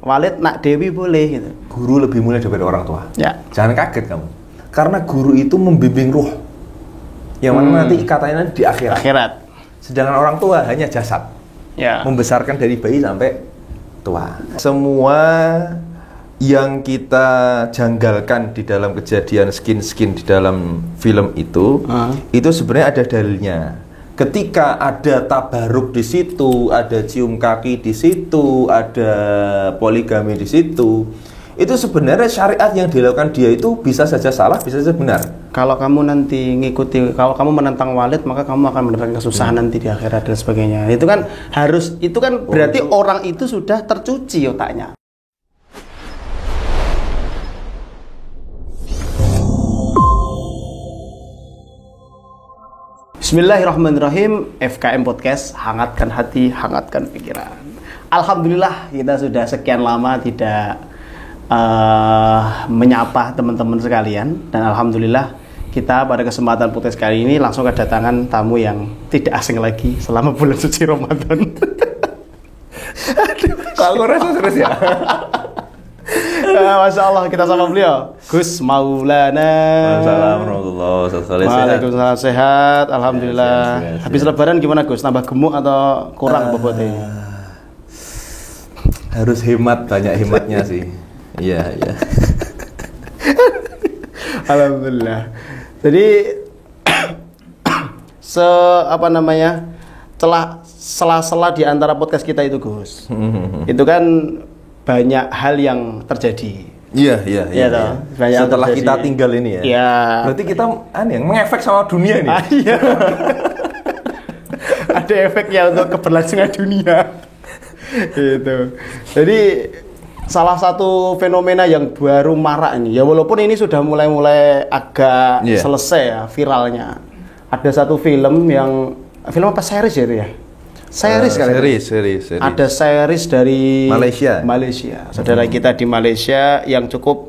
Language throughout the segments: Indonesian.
Walid nak Dewi boleh gitu. Guru lebih mulia daripada orang tua. Ya. Jangan kaget kamu. Karena guru itu membimbing ruh. Yang mana nanti ikatannya di akhirat. Sedangkan orang tua hanya jasad. Ya. Membesarkan dari bayi sampai tua. Semua yang kita janggalkan di dalam kejadian skin di dalam film itu sebenarnya ada dalilnya. Ketika ada tabaruk di situ, ada cium kaki di situ, ada poligami di situ, itu sebenarnya syariat yang dilakukan dia itu bisa saja salah, bisa saja benar. Kalau kamu nanti ngikuti, kalau kamu menentang Walid, maka kamu akan mendapatkan kesusahan nanti di akhirat dan sebagainya. Itu kan berarti orang itu sudah tercuci otaknya. Bismillahirrahmanirrahim. FKM Podcast, hangatkan hati, hangatkan pikiran. Alhamdulillah kita sudah sekian lama tidak menyapa teman-teman sekalian. Dan alhamdulillah kita pada kesempatan podcast kali ini langsung kedatangan tamu yang tidak asing lagi selama bulan suci Ramadan. Kalau rasa serius ya. Masya Allah, kita sama beliau Gus Maulana. Waalaikumsalam, sehat, alhamdulillah. Habis lebaran gimana Gus? Tambah gemuk atau kurang bobotnya? Harus hemat, banyak hematnya sih. Iya. Alhamdulillah. Jadi sela-sela di antara podcast kita itu Gus. Itu kan banyak hal yang terjadi. Iya. Setelah terjadi. kita tinggal ini ya. Iya. Berarti kita mengefek sama dunia nih. Iya. Ada efeknya untuk keberlangsungan dunia. Gitu. Jadi salah satu fenomena yang baru marak ini, ya walaupun ini sudah mulai agak selesai ya viralnya. Ada satu film apa series ya itu ya? Series. Ada series dari Malaysia. Saudara kita di Malaysia yang cukup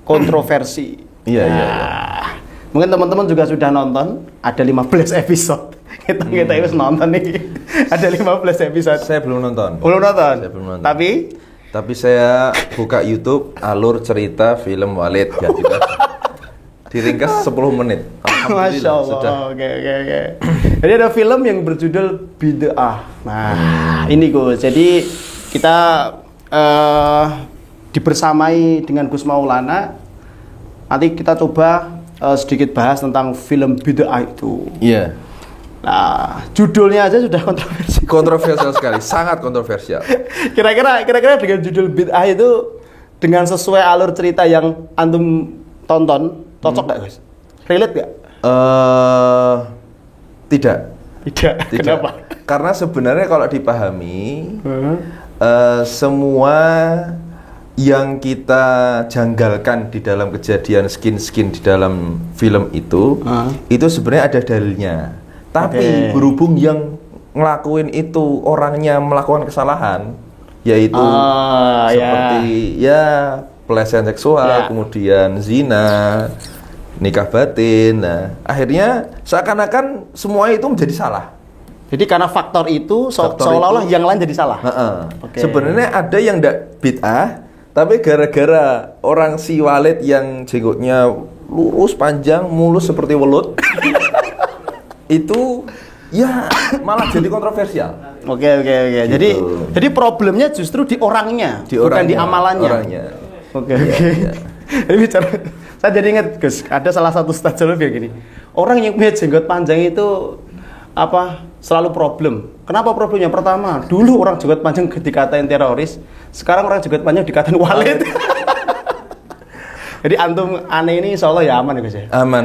kontroversi. Iya. Mungkin teman-teman juga sudah nonton, ada 15 episode. Kita harus nonton nih. Ada 15 episode. Saya belum nonton. Saya belum nonton. Tapi saya buka YouTube alur cerita film Walid diringkas 10 menit. Masya Allah. Oke. Jadi ada film yang berjudul Bid'ah. Nah, ini Gus. Jadi kita dibersamai dengan Gus Maulana. Nanti kita coba sedikit bahas tentang film Bid'ah itu. Iya. Nah, judulnya aja sudah kontroversial. Kontroversial sekali, sangat kontroversial. Kira-kira dengan judul Bid'ah itu dengan sesuai alur cerita yang antum tonton, cocok nggak Gus? Relate nggak? Tidak. Kenapa? Karena sebenarnya kalau dipahami, semua yang kita janggalkan di dalam kejadian skin di dalam film itu sebenarnya ada dalilnya. Tapi berhubung yang ngelakuin itu orangnya melakukan kesalahan, yaitu seperti pelecehan seksual, kemudian zina, nikah batin. Nah, akhirnya seakan-akan semua itu menjadi salah. Jadi karena faktor itu seolah-olah yang lain jadi salah. Sebenarnya ada yang tidak bid'ah, tapi gara-gara orang si Walid yang jenggotnya lurus panjang mulus seperti welut itu malah jadi kontroversial. Oke. Gitu. Jadi problemnya justru di orangnya, bukan di amalannya. Oke. Jadi saya jadi ingat Gus, ada salah satu ustaz kayak gini. Orang yang punya jenggot panjang itu selalu problem. Kenapa problemnya? Pertama, dulu orang jenggot panjang dikatain teroris, sekarang orang jenggot panjang dikatain Walid. Jadi antum aneh ini insyaallah ya aman ya Gus ya. Aman.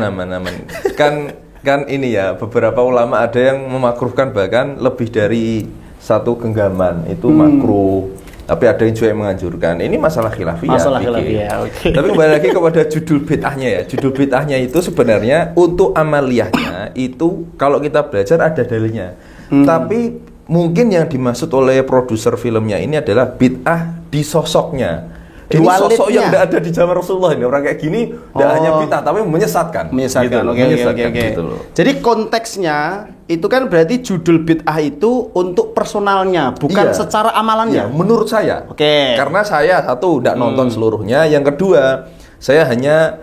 Kan ini ya, beberapa ulama ada yang memakruhkan bahkan lebih dari satu genggaman itu makruh. Tapi ada yang juga yang menganjurkan. Ini masalah khilafiyah. Okay. Tapi kembali lagi kepada judul bid'ahnya ya. Judul bid'ahnya itu sebenarnya untuk amaliyahnya itu kalau kita belajar ada dalilnya. Tapi mungkin yang dimaksud oleh produser filmnya ini adalah bid'ah di sosoknya. Ini sosok yang tidak ada di zaman Rasulullah ini. Orang kayak gini tidak hanya bid'ah tapi menyesatkan. Oke. Gitu. Jadi konteksnya itu kan berarti judul bid'ah itu untuk personalnya, bukan secara amalannya. Menurut saya. Oke. Karena saya satu tidak nonton seluruhnya, yang kedua saya hanya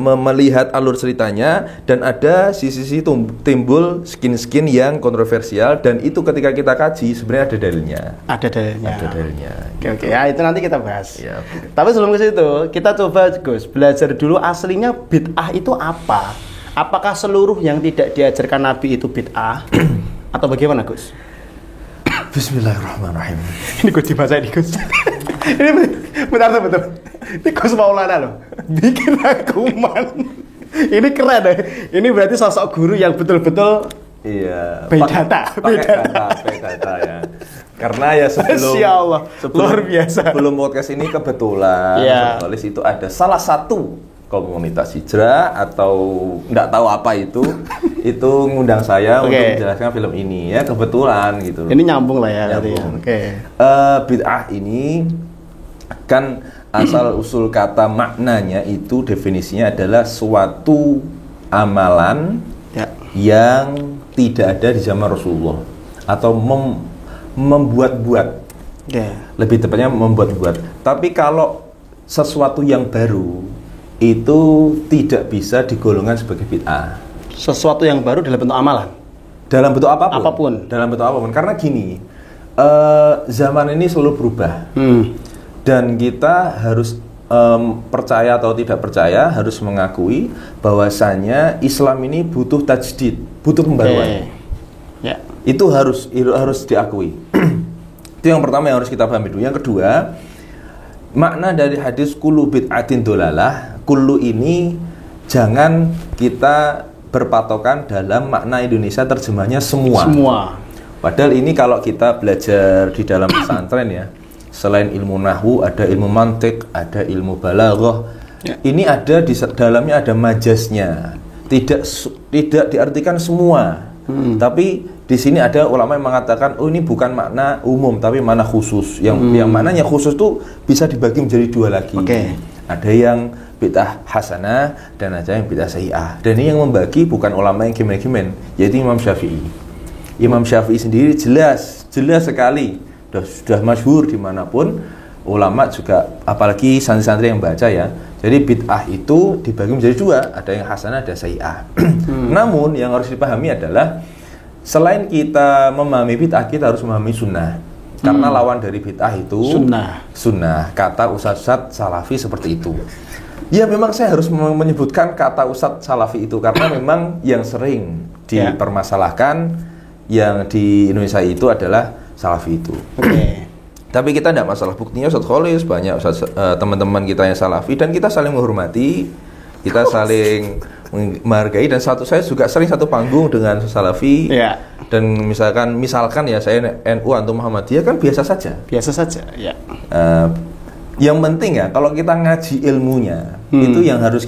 melihat alur ceritanya, dan ada sisi-sisi timbul skin-skin yang kontroversial, dan itu ketika kita kaji sebenarnya ada dalilnya. Ada dalilnya. Oke, ya itu nanti kita bahas. Ya. Tapi sebelum ke situ, kita coba Gus belajar dulu aslinya bid'ah itu apa? Apakah seluruh yang tidak diajarkan Nabi itu bid'ah atau bagaimana, Gus? Bismillahirrahmanirrahim. Ini Gus dibaca ini, Gus. Ini betul. Ini Gus Maulana loh. Bikin rangkuman. Ini keren deh. Ini berarti sosok guru yang betul-betul pakai data ya. Karena ya sebelum luar biasa. Sebelum podcast ini kebetulan tulis itu ada salah satu komunitas hijrah atau nggak tahu apa itu ngundang saya untuk menjelaskan film ini ya, kebetulan gitu. Ini nyambung lah ya. Bid'ah ini kan asal usul kata maknanya itu definisinya adalah suatu amalan yang tidak ada di zaman Rasulullah atau membuat-buat. Lebih tepatnya membuat-buat. Tapi kalau sesuatu yang baru itu tidak bisa digolongkan sebagai bid'ah. Sesuatu yang baru dalam bentuk amalan? Dalam bentuk apapun. Dalam bentuk apapun. Karena gini, zaman ini selalu berubah. Dan kita harus percaya atau tidak percaya, harus mengakui bahwasannya Islam ini butuh tajdid, butuh pembaruan. Itu harus diakui. Itu yang pertama yang harus kita pahami dulu. Yang kedua, makna dari hadis kullu bid'atin dolalah, kullu ini jangan kita berpatokan dalam makna Indonesia terjemahnya semua. Padahal ini kalau kita belajar di dalam pesantren ya, selain ilmu nahwu ada ilmu mantik, ada ilmu balaghah. Ini ada di dalamnya ada majaznya. Tidak diartikan semua. Tapi di sini ada ulama yang mengatakan ini bukan makna umum tapi makna khusus. Yang maknanya khusus tuh bisa dibagi menjadi dua lagi. Ada yang bid'ah hasanah dan ada yang bid'ah sayyi'ah. Dan ini yang membagi bukan ulama yang gimen-gimen, yaitu Imam Syafi'i. Imam Syafi'i sendiri jelas sekali, sudah masyhur dimanapun, ulama juga, apalagi santri-santri yang baca ya. Jadi bid'ah itu dibagi menjadi dua, ada yang hasanah, ada sayyi'ah. Namun yang harus dipahami adalah selain kita memahami bid'ah, kita harus memahami sunnah. Karena lawan dari bid'ah itu sunnah. Kata ustadz salafi seperti itu. Ya memang saya harus menyebutkan kata ustadz salafi itu karena memang yang sering dipermasalahkan yang di Indonesia itu adalah salafi itu. Tapi kita tidak masalah, buktinya Ustadz Kholis, banyak teman-teman kita yang salafi, dan kita saling menghormati, kita saling menghargai, dan saya juga sering satu panggung dengan salafi. Dan misalkan ya saya NU antum Muhammadiyah kan biasa saja. Yang penting ya kalau kita ngaji ilmunya itu yang harus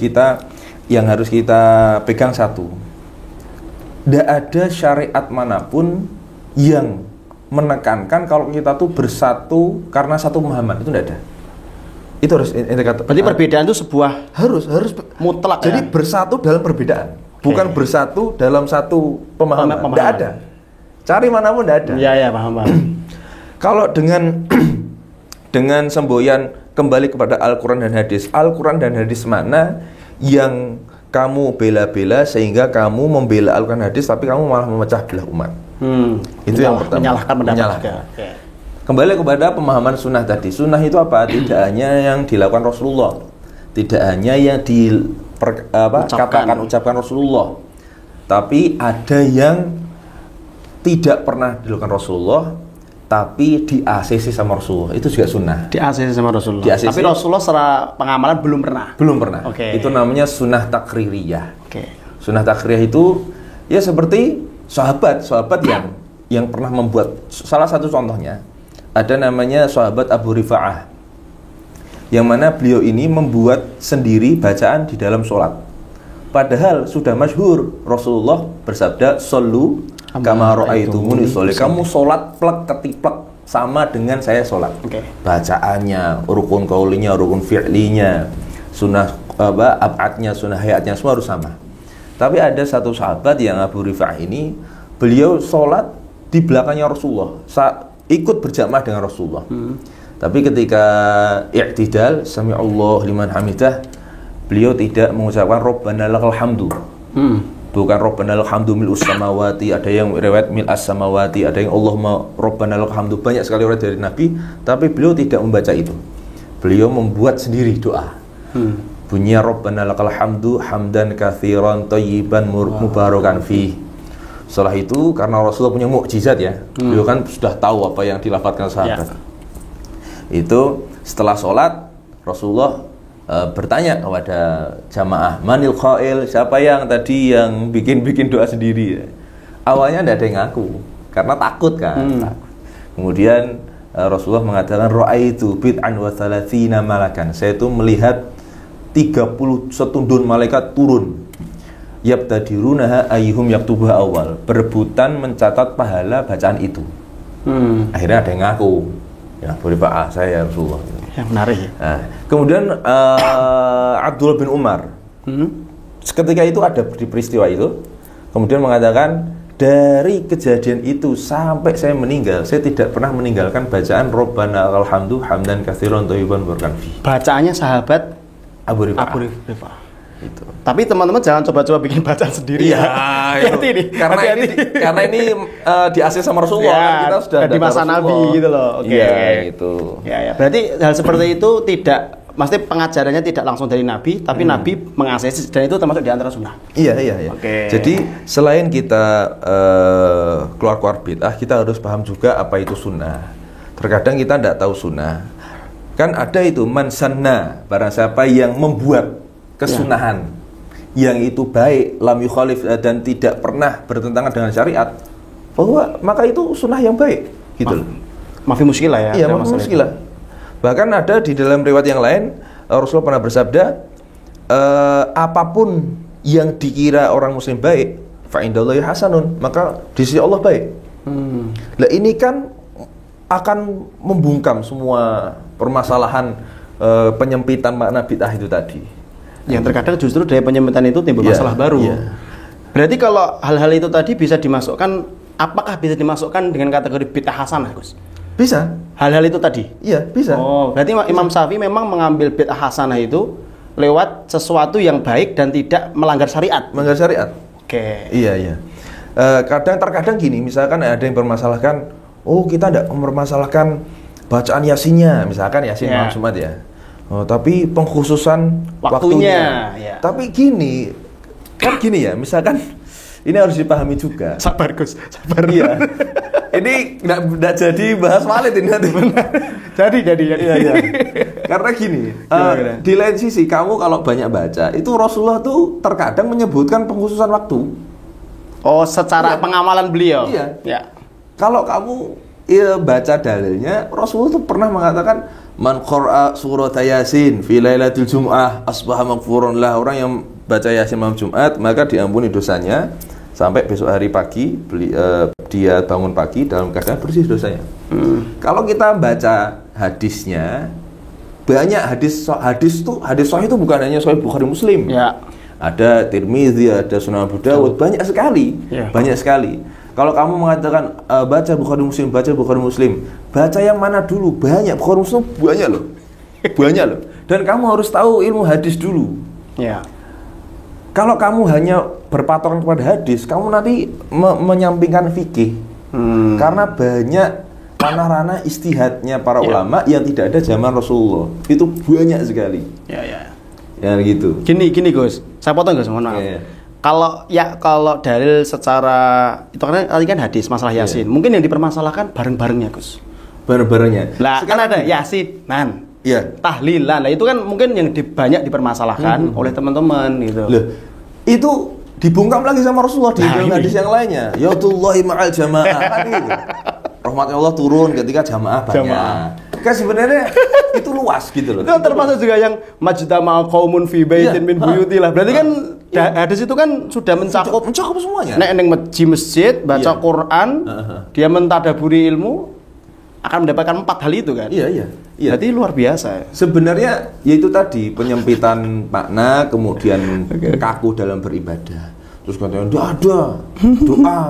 kita pegang satu. Tidak ada syariat manapun yang menekankan kalau kita tuh bersatu karena satu pemahaman, itu tidak ada. Itu harus indikator. Berarti perbedaan itu sebuah harus mutlak. Jadi bersatu dalam perbedaan, bukan bersatu dalam satu pemahaman. Tidak ada. Cari manapun tidak ada. Iya, paham. Kalau dengan semboyan kembali kepada Al-Quran dan Hadis. Al-Quran dan Hadis mana yang kamu bela-bela sehingga kamu membela Al-Quran dan Hadis tapi kamu malah memecah belah umat. Itu yang pertama. Menyalahkan pendapat juga. Kembali kepada pemahaman sunnah tadi. Sunnah itu apa? Tidak hanya yang dilakukan Rasulullah, tidak hanya yang ucapkan Rasulullah, tapi ada yang tidak pernah dilakukan Rasulullah tapi di ACC sama Rasulullah, itu juga sunnah. Di ACC sama Rasulullah. Tapi Rasulullah secara pengamalan belum pernah. Itu namanya sunnah takririyah. Sunnah takririyah itu ya seperti sahabat yang pernah membuat. Salah satu contohnya ada namanya sahabat Abu Rifa'ah, yang mana beliau ini membuat sendiri bacaan di dalam sholat. Padahal sudah masyhur Rasulullah bersabda, "Shollu kama ra'aitumuni sholli." Kamu sholat plek ketiplek sama dengan saya sholat. Bacaannya, rukun qaulinya, rukun fi'linya, sunnah abadnya, sunnah hayatnya semua harus sama. Tapi ada satu sahabat yang Abu Rifa'ah ini, beliau sholat di belakangnya Rasulullah, ikut berjamaah dengan Rasulullah. Tapi ketika i'tidal, sami'allahu liman hamidah, beliau tidak mengucapkan Rabbana lakal hamdu. Bukan Rabbana lakal hamdu mil'us samawati, ada yang riwayat mil'as samawati, ada yang Allahumma Rabbana lakal hamdu. Banyak sekali riwayat dari Nabi, tapi beliau tidak membaca itu. Beliau membuat sendiri doa. Bunyinya Rabbana lakal hamdu hamdan katsiran thayyiban mubarakan fi. Setelah itu, karena Rasulullah punya mukjizat ya, beliau kan sudah tahu apa yang dilafadzkan sahabat. Itu setelah sholat, Rasulullah bertanya kepada jamaah, manil qail, siapa yang tadi yang bikin doa sendiri? Awalnya tidak ada yang ngaku, karena takut kan. Kemudian Rasulullah mengatakan, ra'aitu bid'an wa thalathina malakan. Saya itu melihat 30 setundun malaikat turun. Yabtadirunaha ayyuhum yaktubuha awal, berebutan mencatat pahala bacaan itu. Akhirnya ada yang ngaku, ya boleh Pak, saya Rasulullah. Yang menarik. Nah, kemudian Abdullah bin Umar, ketika itu ada di peristiwa itu, kemudian mengatakan, dari kejadian itu sampai saya meninggal, saya tidak pernah meninggalkan bacaan Rabbana lakal hamdu hamdan katsiran thayyiban mubarakan fi. Bacaannya sahabat Abu Rifa'ah. Itu. Tapi teman-teman jangan coba-coba bikin bacaan sendiri ya. Hati-hati nih. Karena ini di AC sama Rasulullah, ya, kan kita sudah di masa Nabi gitu loh. Oke. Iya, gitu. Ya. Berarti hal seperti itu tidak, maksudnya pengajarannya tidak langsung dari Nabi, tapi Nabi mengasesi, dan itu termasuk di antara sunnah. Iya. Oke. Jadi selain kita keluar bid'ah, kita harus paham juga apa itu sunnah. Terkadang kita tidak tahu sunnah. Kan ada itu man sanna, barang siapa yang membuat kesunahan yang itu baik, lam yukhalif, dan tidak pernah bertentangan dengan syariat, bahwa maka itu sunnah yang baik gitu. Mafi muskilah ya. Iya, mafi muskilah. Bahkan ada di dalam riwayat yang lain, Rasulullah pernah bersabda, apapun yang dikira orang muslim baik, fa indallahi hasanun, maka di sisi Allah baik. Lah ini kan akan membungkam semua permasalahan penyempitan makna bid'ah itu tadi. Yang terkadang justru dari penyempitan itu timbul masalah baru. Berarti kalau hal-hal itu tadi bisa dimasukkan, apakah bisa dimasukkan dengan kategori bid'ah hasanah, Gus? Bisa. Hal-hal itu tadi? Iya, bisa. Oh, berarti Imam Syafi'i memang mengambil bid'ah hasanah itu lewat sesuatu yang baik dan tidak melanggar syariat. Melanggar syariat. Oke. Iya. Terkadang gini, misalkan ada yang mempermasalahkan, kita tidak mempermasalahkan bacaan yasinnya, misalkan yasin malam Jumat ya. Tapi pengkhususan waktunya. Ya. Tapi gini ya, misalkan ini harus dipahami juga. Sabar Gus, sabar. Iya. Ini nggak jadi bahas walid ini nanti. Jadi. Iya. Karena gini, di lain sisi kamu kalau banyak baca, itu Rasulullah tuh terkadang menyebutkan pengkhususan waktu. Oh, secara pengamalan beliau. Iya. Ya. Kalau kamu baca dalilnya, Rasulullah tuh pernah mengatakan, man qara'a surat Yasin fi lailatul Jum'ah asbaha maghfuran lah. Orang yang baca Yasin malam Jumat maka diampuni dosanya sampai besok hari pagi dia bangun pagi dalam keadaan bersih dosanya. Kalau kita baca hadisnya, banyak hadis sahih itu bukan hanya sahih Bukhari Muslim. Ya. Ada Tirmidzi, ada Sunan Abu Dawud, banyak sekali. Banyak sekali. Kalau kamu mengatakan baca Bukhari Muslim, baca yang mana dulu? Banyak, Bukhari Muslim banyak loh. Dan kamu harus tahu ilmu hadis dulu. Ya. Kalau kamu hanya berpatokan kepada hadis, kamu nanti menyampingkan fikih. Karena banyak ranah-ranah istihadnya para ulama yang tidak ada zaman Rasulullah. Itu banyak sekali. Ya. Ya gitu. Gini Gus, saya potong Gus, mohon maaf. Kalau dalil secara itu tadi kan hadis masalah Yasin. Mungkin yang dipermasalahkan bareng-barengnya, Gus. Bareng-barengnya. Lah, kan ada Yasinan. Iya. Tahlilan. Nah, itu kan mungkin yang banyak dipermasalahkan oleh teman-teman gitu. Loh, itu dibungkam lagi sama Rasulullah di dalam hadis yang lainnya. Yaudullahi ma'al jamaah kan gitu. Rahmatnya Allah turun ketika jamaah banyak. Kan sebenarnya itu luas gitu loh. Itu termasuk juga yang majtama'a qaumun fi baitin min buyutillah. Berarti kan hadis itu kan sudah mencakup semuanya. Nek neng masjid baca Quran, dia mentadaburi ilmu akan mendapatkan 4 hal itu kan. Iya. Berarti luar biasa. Sebenarnya yaitu tadi penyempitan makna, kemudian kaku dalam beribadah. Terus katanya enggak ada doa,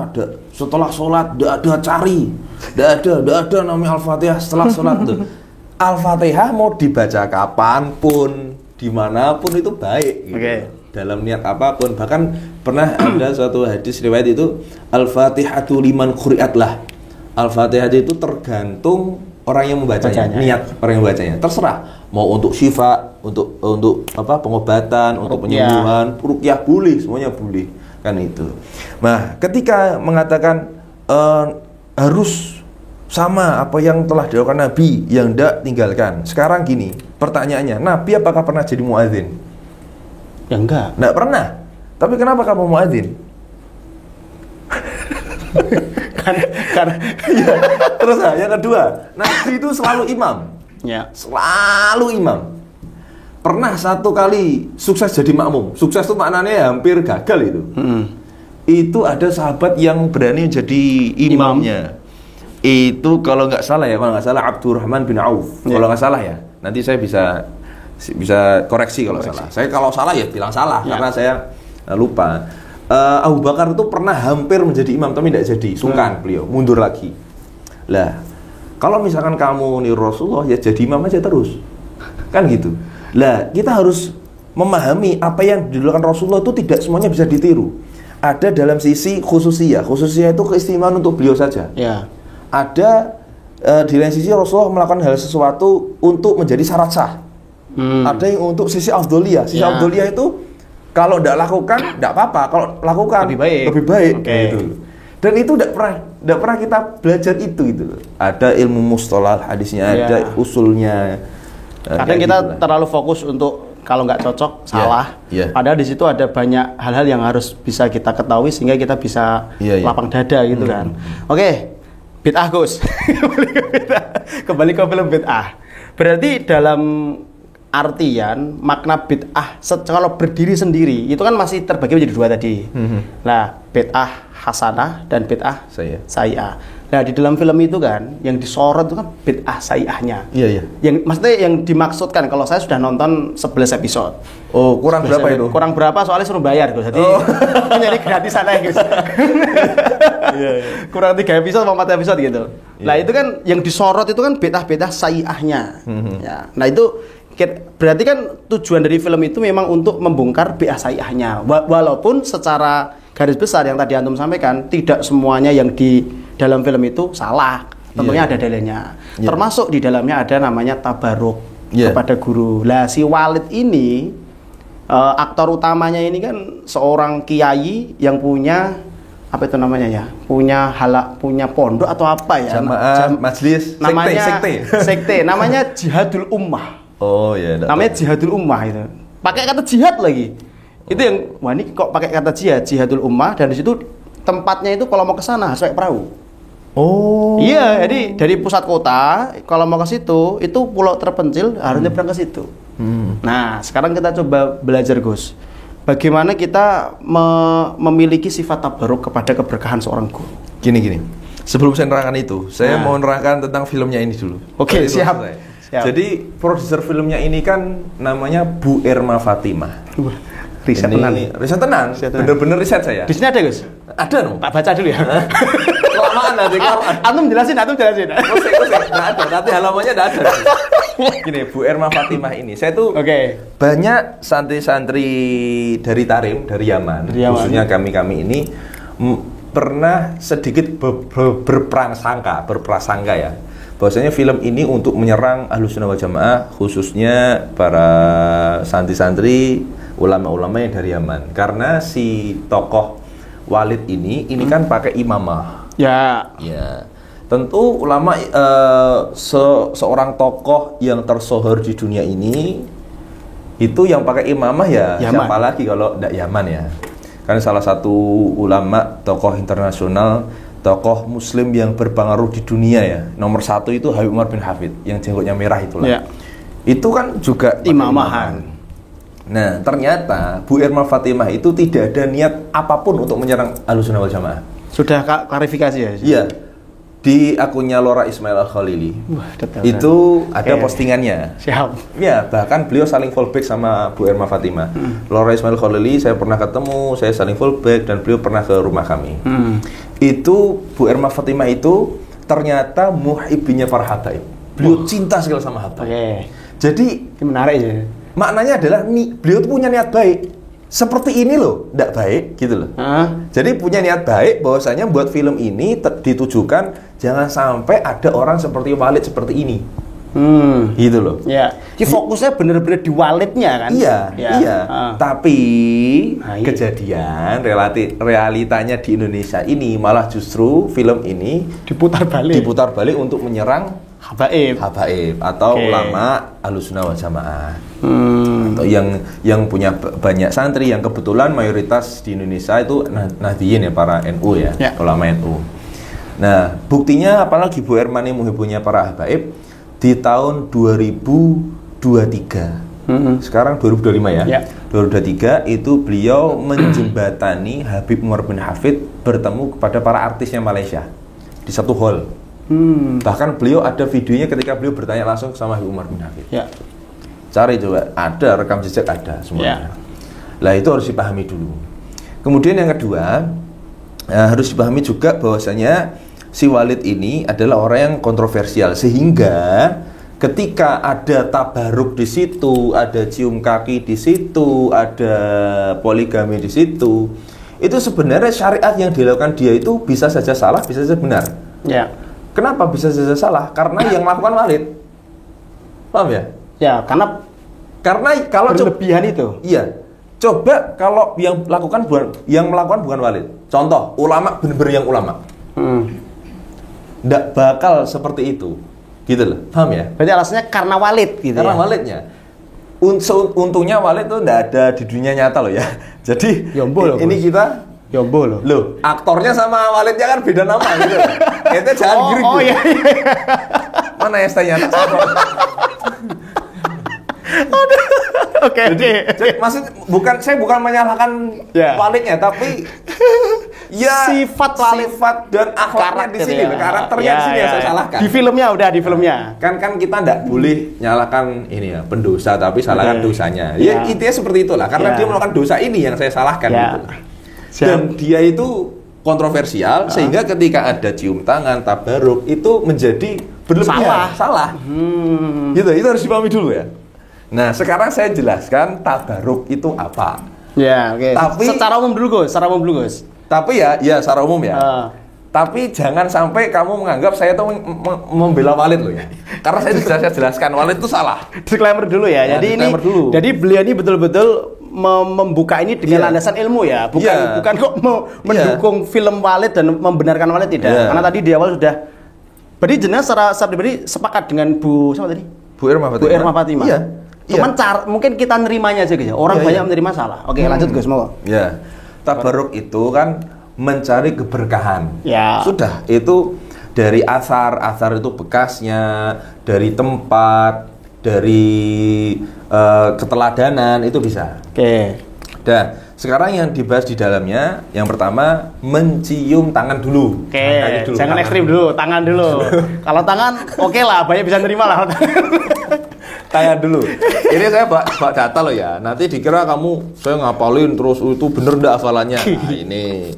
setelah sholat enggak ada cari. Enggak ada namanya Al-Fatihah setelah sholat tuh. Al-Fatihah mau dibaca kapanpun, dimanapun itu baik gitu. Dalam niat apapun. Bahkan pernah ada suatu hadis riwayat itu Al-Fatihatu liman quri'at lah. Al-Fatihah itu tergantung orang yang membacanya, niat orang yang membacanya. Terserah mau untuk syifa, untuk apa pengobatan, untuk penyembuhan, ruqyah boleh, semuanya boleh. Kan itu. Nah, ketika mengatakan harus sama apa yang telah dilakukan Nabi, yang tidak tinggalkan. Sekarang gini, pertanyaannya, Nabi apakah pernah jadi muadzin? Ya enggak. Enggak pernah. Tapi kenapa kamu muadzin? karena ya. Terus yang kedua, Nabi itu selalu imam. Ya. Selalu imam. Pernah satu kali sukses jadi makmum. Sukses itu maknanya hampir gagal itu. Itu ada sahabat yang berani jadi imamnya. Itu kalau nggak salah Abdurrahman bin Auf. Kalau nggak salah ya, nanti saya bisa koreksi kalau salah. Saya kalau salah ya bilang salah karena saya lupa. Abu Bakar itu pernah hampir menjadi imam tapi tidak jadi, sungkan beliau, mundur lagi. Lah, kalau misalkan kamu nih Rasulullah ya jadi imam aja terus, kan gitu. Lah, kita harus memahami apa yang dilakukan Rasulullah itu tidak semuanya bisa ditiru. Ada dalam sisi khususiyah itu keistimewaan untuk beliau saja. Ya. Ada di lain sisi Rasulullah melakukan hal sesuatu untuk menjadi syarat sah. Ada yang untuk sisi afdholiyah. Sisi afdholiyah itu kalau tidak lakukan tidak apa-apa, kalau lakukan lebih baik. Gitu. Dan itu tidak pernah kita belajar itu gitu. Ada ilmu mustalah hadisnya, ada usulnya. Kadang kita terlalu fokus untuk kalau nggak cocok salah. Padahal di situ ada banyak hal-hal yang harus bisa kita ketahui sehingga kita bisa lapang dada gitu kan. Oke. Bid'ah Gus. Kembali ke film bid'ah. Berarti dalam artian makna bid'ah kalau berdiri sendiri itu kan masih terbagi menjadi dua tadi. Nah, bid'ah hasanah dan bid'ah sayyi'ah. Nah, di dalam film itu kan yang disorot itu kan bid'ah sayyi'ahnya. Iya. Yang maksudnya yang dimaksudkan kalau saya sudah nonton 11 episode. Oh, kurang berapa itu? Kurang berapa soalnya suruh bayar Gus. Jadi jadi gratisan aja Gus. Kurang 3 episode atau 4 episode gitu. Nah, itu kan yang disorot itu kan bid'ah sayyi'ahnya. Ya. Nah, itu berarti kan tujuan dari film itu memang untuk membongkar bid'ah sayyi'ahnya. Walaupun secara garis besar yang tadi antum sampaikan tidak semuanya yang di dalam film itu salah. Tentunya ada dalilnya. Termasuk di dalamnya ada namanya tabaruk kepada guru. Lah si Walid ini aktor utamanya ini kan seorang kiai yang punya apa itu namanya ya? Punya pondok atau apa ya? Majlis namanya sekte. Namanya Jihadul Ummah. Oh iya. Namanya Jihadul Ummah itu. Pakai kata jihad lagi. Itu yang wah ini kok pakai kata Jihadul Ummah dan di situ tempatnya itu kalau mau ke sana harus pakai perahu. Oh. Iya, jadi dari pusat kota kalau mau ke situ itu pulau terpencil harus nyebrang ke situ. Nah, sekarang kita coba belajar Gus. Bagaimana kita memiliki sifat tabaruk kepada keberkahan seorang guru. Gini. Sebelum saya nerangkan itu, saya mau nerangkan tentang filmnya ini dulu. Oke, siap. Jadi produser filmnya ini kan namanya Bu Erma Fatimah. Riset tenan. Bener-bener riset saya. Di sini ada Gus? Ada no. Tak baca dulu ya. Kelamaan nanti kalau Antum jelasin. Nggak ada. Nanti halamannya nggak ada. Gini, Bu Erma Fatimah ini, saya tuh banyak santri-santri dari Tarim, dari Yaman. Khususnya kami ini pernah sedikit berprasangka ya. Bahwasanya film ini untuk menyerang Ahlus Sunnah wal Jamaah, khususnya para santri-santri, ulama-ulama yang dari Yaman. Karena si tokoh Walid ini kan pakai imamah. Ya. Tentu ulama seorang tokoh yang tersohor di dunia ini itu yang pakai imamah ya Yaman. Siapa lagi kalau tidak Yaman ya. Karena salah satu ulama, tokoh internasional, tokoh muslim yang berpengaruh di dunia ya. Nomor 1 itu Habib Umar bin Hafid yang jenggotnya merah itulah. Ya. Itu kan juga imamahan. Nah, ternyata Bu Erma Fatimah itu tidak ada niat apapun untuk menyerang Ahlus Sunnah wal Jamaah. Sudah klarifikasi ya? Iya. Di akunnya Lora Ismail Al-Khalili. Itu ada postingannya. Siap. Ya, bahkan beliau saling fallback sama Bu Erma Fatimah. Lora Ismail Al-Khalili saya pernah ketemu, saya saling fallback dan beliau pernah ke rumah kami. Itu Bu Erma Fatimah itu ternyata muhibbinya para habaib. Beliau cinta sekali sama habaib. Jadi menarik ya. Maknanya adalah beliau tuh punya niat baik. Seperti ini loh, tidak baik gitu loh. Jadi punya niat baik bahwasanya buat film ini ditujukan jangan sampai ada orang seperti Walid seperti ini. Gitu loh. Ya. Jadi fokusnya bener-bener di Walidnya kan? Iya. Tapi kejadian realitanya di Indonesia ini malah justru film ini diputar balik untuk menyerang habaib atau ulama Ahlussunnah wal Jamaah. Atau yang punya banyak santri yang kebetulan mayoritas di Indonesia itu Nahdliyin ya, para NU ya, ulama NU. Nah, buktinya apalagi Bu Erma ini muhibbunya para habaib di tahun 2023. Sekarang 2025 ya. 2023 itu beliau menjembatani Habib Umar bin Hafid bertemu kepada para artisnya Malaysia di satu hall. Bahkan beliau ada videonya ketika beliau bertanya langsung sama Habib Umar bin Hafid. Cari coba, ada rekam jejak, ada semuanya. Lah itu harus dipahami dulu. Kemudian yang kedua, harus dipahami juga bahwasanya si Walid ini adalah orang yang kontroversial, sehingga ketika ada tabaruk di situ, ada cium kaki di situ, ada poligami di situ, itu sebenarnya syariat yang dilakukan dia itu bisa saja salah, bisa saja benar. Kenapa bisa saja salah? Karena yang melakukan Walid. Paham ya? Ya, karena kalau berlebihan itu. Iya. Coba kalau yang melakukan bukan Walid. Contoh, ulama benar-benar yang ulama. Nggak bakal seperti itu. Gitu loh. Paham ya? Berarti alasannya karena Walid gitu. Karena Walidnya. Untungnya Walid tuh nggak ada di dunia nyata loh ya. Jadi ini kita Yombo loh, aktornya sama Walidnya kan beda nama gitu. Itu jangan giring. Iya. Mana ST-nya? Oke. Maksud saya bukan menyalahkan Walidnya, tapi ya sifat dan akhlaknya di sini, karakternya di sini yang saya salahkan. Di filmnya. Kan kita enggak boleh nyalahkan ini ya, pendosa, tapi salahkan dosanya. Ya intinya seperti itulah, karena dia melakukan dosa ini yang saya salahkan gitu. Dan dia itu kontroversial sehingga ketika ada cium tangan, tabaruk itu menjadi berlebihan, salah. Gitu, itu harus dipahami dulu ya. Nah, sekarang saya jelaskan tabaruk itu apa. Ya, oke. Tapi secara umum dulu, Gus. Tapi ya secara umum ya. Tapi jangan sampai kamu menganggap saya tuh membela Walid loh ya. Karena saya sudah jelaskan Walid itu salah. Disclaimer dulu ya. Jadi beliau ini betul-betul membuka ini dengan landasan ilmu ya, bukan kok mendukung film Walid dan membenarkan Walid, tidak. Karena tadi di awal sudah. Berarti jenengan secara pribadi sepakat dengan Bu siapa tadi? Bu Erma Fatimah. Iya. Cuman mungkin kita nerimanya aja gitu. Orang banyak menerima salah. Oke, lanjut Gus, mau. Ya. Tabaruk itu kan mencari keberkahan. Ya. Sudah, itu dari asar itu bekasnya, dari tempat, dari keteladanan itu bisa. Oke. Dan sekarang yang dibahas di dalamnya, yang pertama mencium tangan dulu. Oke. Jangan ekstrim dulu, tangan dulu. Kalau tangan, oke lah, banyak bisa nerima lah. Tangan dulu. Ini saya bak data loh ya. Nanti dikira saya ngapalin terus itu bener ndak hafalannya. Nah,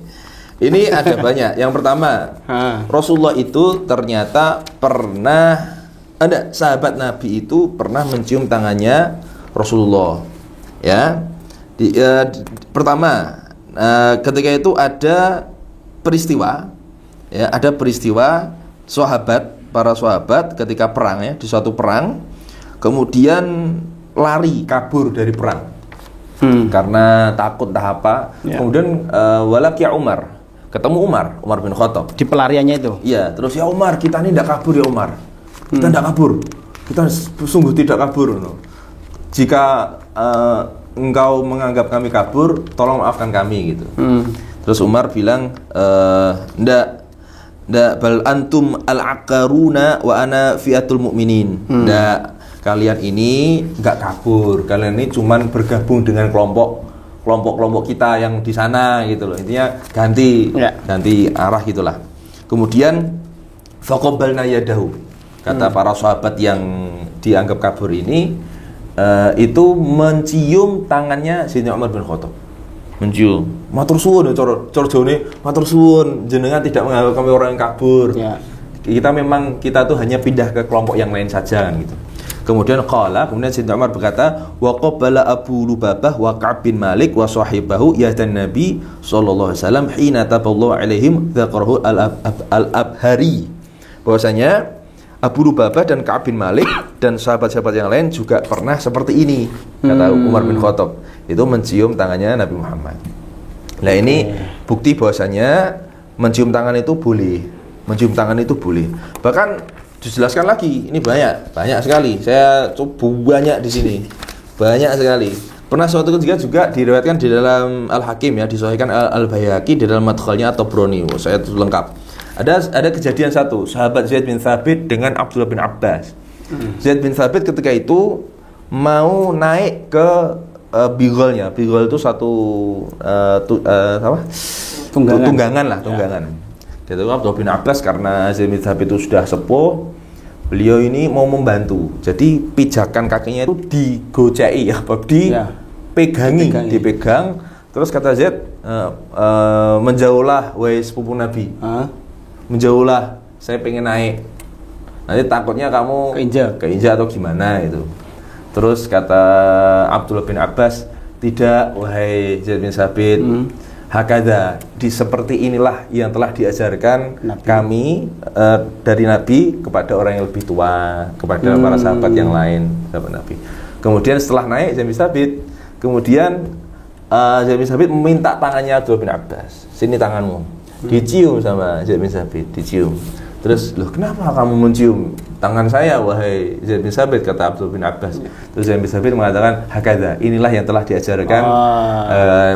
ini ada banyak. Yang pertama, Rasulullah itu ternyata sahabat Nabi itu pernah mencium tangannya Rasulullah. Ya. Pertama, ketika itu ada peristiwa para sahabat ketika perang ya, di suatu perang, kemudian lari kabur dari perang karena takut apa. Kemudian walakia Umar, ketemu Umar bin Khattab di pelariannya itu. Iya, terus ya Umar, kita ini tidak kabur ya Umar, kita tidak kabur, kita sungguh tidak kabur. Jika engkau menganggap kami kabur, tolong maafkan kami gitu. Terus Umar bilang, ndak bal antum al-aqaruna wa ana fiatul mu'minin. Ndak, kalian ini nggak kabur, kalian ini cuman bergabung dengan kelompok kita yang di sana gitu loh. Intinya ganti arah gitulah. Kemudian faqabbalna yadahu. Kata para sahabat yang dianggap kabur ini itu mencium tangannya Sayyidina Umar bin Khattab. Mencium. Matur suwun cara jone, matur suwun jenengan tidak menganggap kami orang yang kabur. Ya. Kita tuh hanya pindah ke kelompok yang lain saja kan gitu. Kemudian Sayyidina Umar berkata, wa qabbala Abu Lubabah wa Ka'b bin Malik wa sahibahu yadan Nabi sallallahu alaihi wasallam hina taballahu alaihim dzakarahu al-Abhari. Bahwasanya Abu Lubabah dan Ka'b bin Malik dan sahabat-sahabat yang lain juga pernah seperti ini, kata Umar bin Khattab, itu mencium tangannya Nabi Muhammad. Nah ini bukti bahwasanya mencium tangan itu boleh, mencium tangan itu boleh. Bahkan dijelaskan lagi, ini banyak sekali. Saya coba banyak di sini, banyak sekali. Pernah suatu ketika juga diriwayatkan di dalam Al-Hakim ya, disahihkan Al-Baihaqi di dalam Madkhalnya atau Broni. Saya itu lengkap. Ada kejadian satu, sahabat Zaid bin Thabit dengan Abdullah bin Abbas. Zaid bin Thabit ketika itu mau naik ke bigolnya. Bigol itu satu tunggangan. Jadi Abdullah bin Abbas karena Zaid bin Thabit itu sudah sepuh, beliau ini mau membantu. Jadi pijakan kakinya itu digocei, dipegang. Terus kata Zaid, menjauhlah wahai sepupu Nabi. Menjauhlah, saya pengen naik. Nanti takutnya kamu keinjak atau gimana itu. Terus kata Abdullah bin Abbas, tidak wahai Zaid bin Thabit, hakadha, seperti inilah yang telah diajarkan Nabi. Kami dari Nabi kepada orang yang lebih tua, kepada para sahabat yang lain, sahabat Nabi. Kemudian setelah naik Zaid bin Thabit, kemudian Zaid bin Thabit meminta tangannya Abdullah bin Abbas, sini tanganmu. Dicium sama Zaid bin Thabit, dicium. Terus, loh kenapa kamu mencium tangan saya wahai Zaid bin Thabit, kata Abdullah bin Abbas. Terus Zaid bin Thabit mengatakan, hakadha, inilah yang telah diajarkan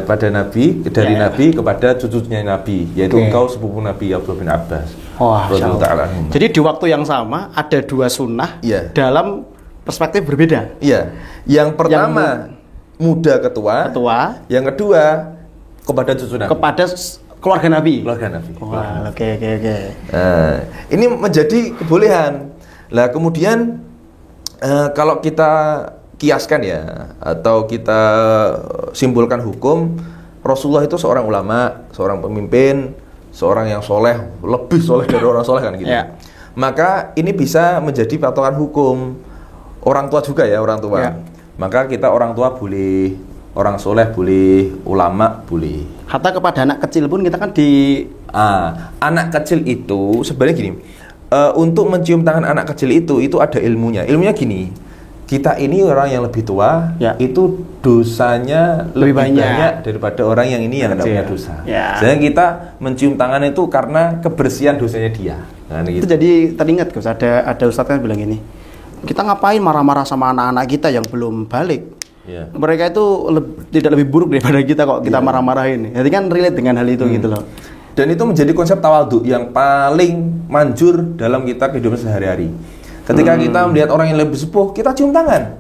pada Nabi, dari Nabi kepada cucunya Nabi, yaitu engkau sepupu Nabi Abdullah bin Abbas. Jadi di waktu yang sama ada dua sunnah dalam perspektif berbeda. Iya. Yang pertama muda ketua. Yang kedua kepada cucu Nabi. Kepada keluarga Nabi. Oke. Ini menjadi kebolehan. Lah kemudian kalau kita kiaskan ya, atau kita simpulkan hukum, Rasulullah itu seorang ulama, seorang pemimpin, seorang yang soleh, lebih soleh dari orang soleh kan gitu. Yeah. Maka ini bisa menjadi patokan hukum. Orang tua juga ya, orang tua. Yeah. Maka kita orang tua boleh, orang soleh boleh, ulama boleh. Hatta kepada anak kecil pun kita kan anak kecil itu sebenarnya gini, untuk mencium tangan anak kecil itu ada ilmunya. Ilmunya gini, kita ini orang yang lebih tua, itu dosanya lebih banyak daripada orang yang ini yang tidak punya dosa. Jadi kita mencium tangan itu karena kebersihan dosanya dia. Nah, itu jadi teringat Gus, ada ustadz yang bilang gini, kita ngapain marah-marah sama anak-anak kita yang belum balik? Mereka itu tidak lebih buruk daripada kita kok kita marah-marahin. Jadi kan relate dengan hal itu gitu loh. Dan itu menjadi konsep tawadhu yang paling manjur dalam kita kehidupan sehari-hari. Ketika kita melihat orang yang lebih sepuh, kita cium tangan.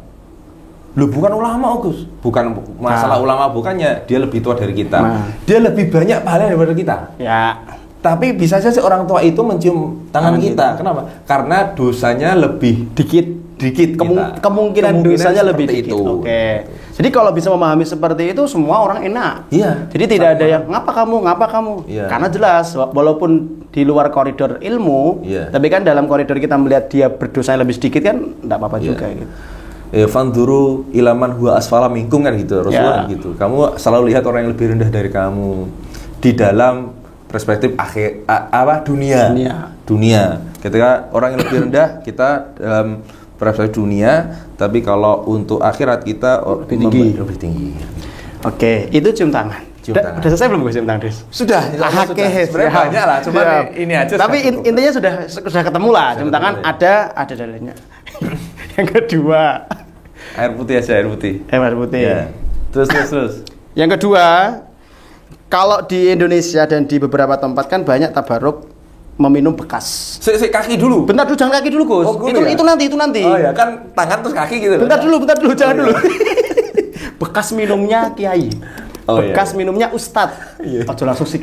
Loh, bukan ulama, Gus. Bukan masalah ulama, bukannya dia lebih tua dari kita. Dia lebih banyak pahala daripada kita. Ya. Tapi bisa saja orang tua itu mencium tangan kita. Kenapa? Karena dosanya lebih dikit. Kemungkinan dosanya lebih dikit. Oke. Jadi kalau bisa memahami seperti itu, semua orang enak. Iya. Jadi tidak ada yang ngapa kamu. Iya. Karena jelas walaupun di luar koridor ilmu, tapi kan dalam koridor kita melihat dia berdosa lebih sedikit kan enggak apa-apa juga gitu. Fanduru ilaman huwa asfala minkum kan gitu, Rasulullah gitu. Kamu selalu lihat orang yang lebih rendah dari kamu di dalam perspektif dunia. Ketika orang yang lebih rendah kita dalam perspektif dunia, tapi kalau untuk akhirat kita lebih tinggi. Oke, itu cium tangan. Udah selesai belum cium tangan, Des? Sudah. Sebenarnya banyak lah, cuma ini aja. Tapi intinya sudah ketemu lah, cium tangan ada dalilnya. Yang kedua, air putih. Ya. Terus. Yang kedua, kalau di Indonesia dan di beberapa tempat kan banyak tabaruk meminum bekas. Kaki dulu. Bentar dulu, jangan kaki dulu, Gus. Itu nanti. Oh ya, kan tangan terus kaki gitu. Bentar dulu, jangan dulu. Bekas minumnya kiai. Bekas minumnya ustadz. Ojo langsung sih.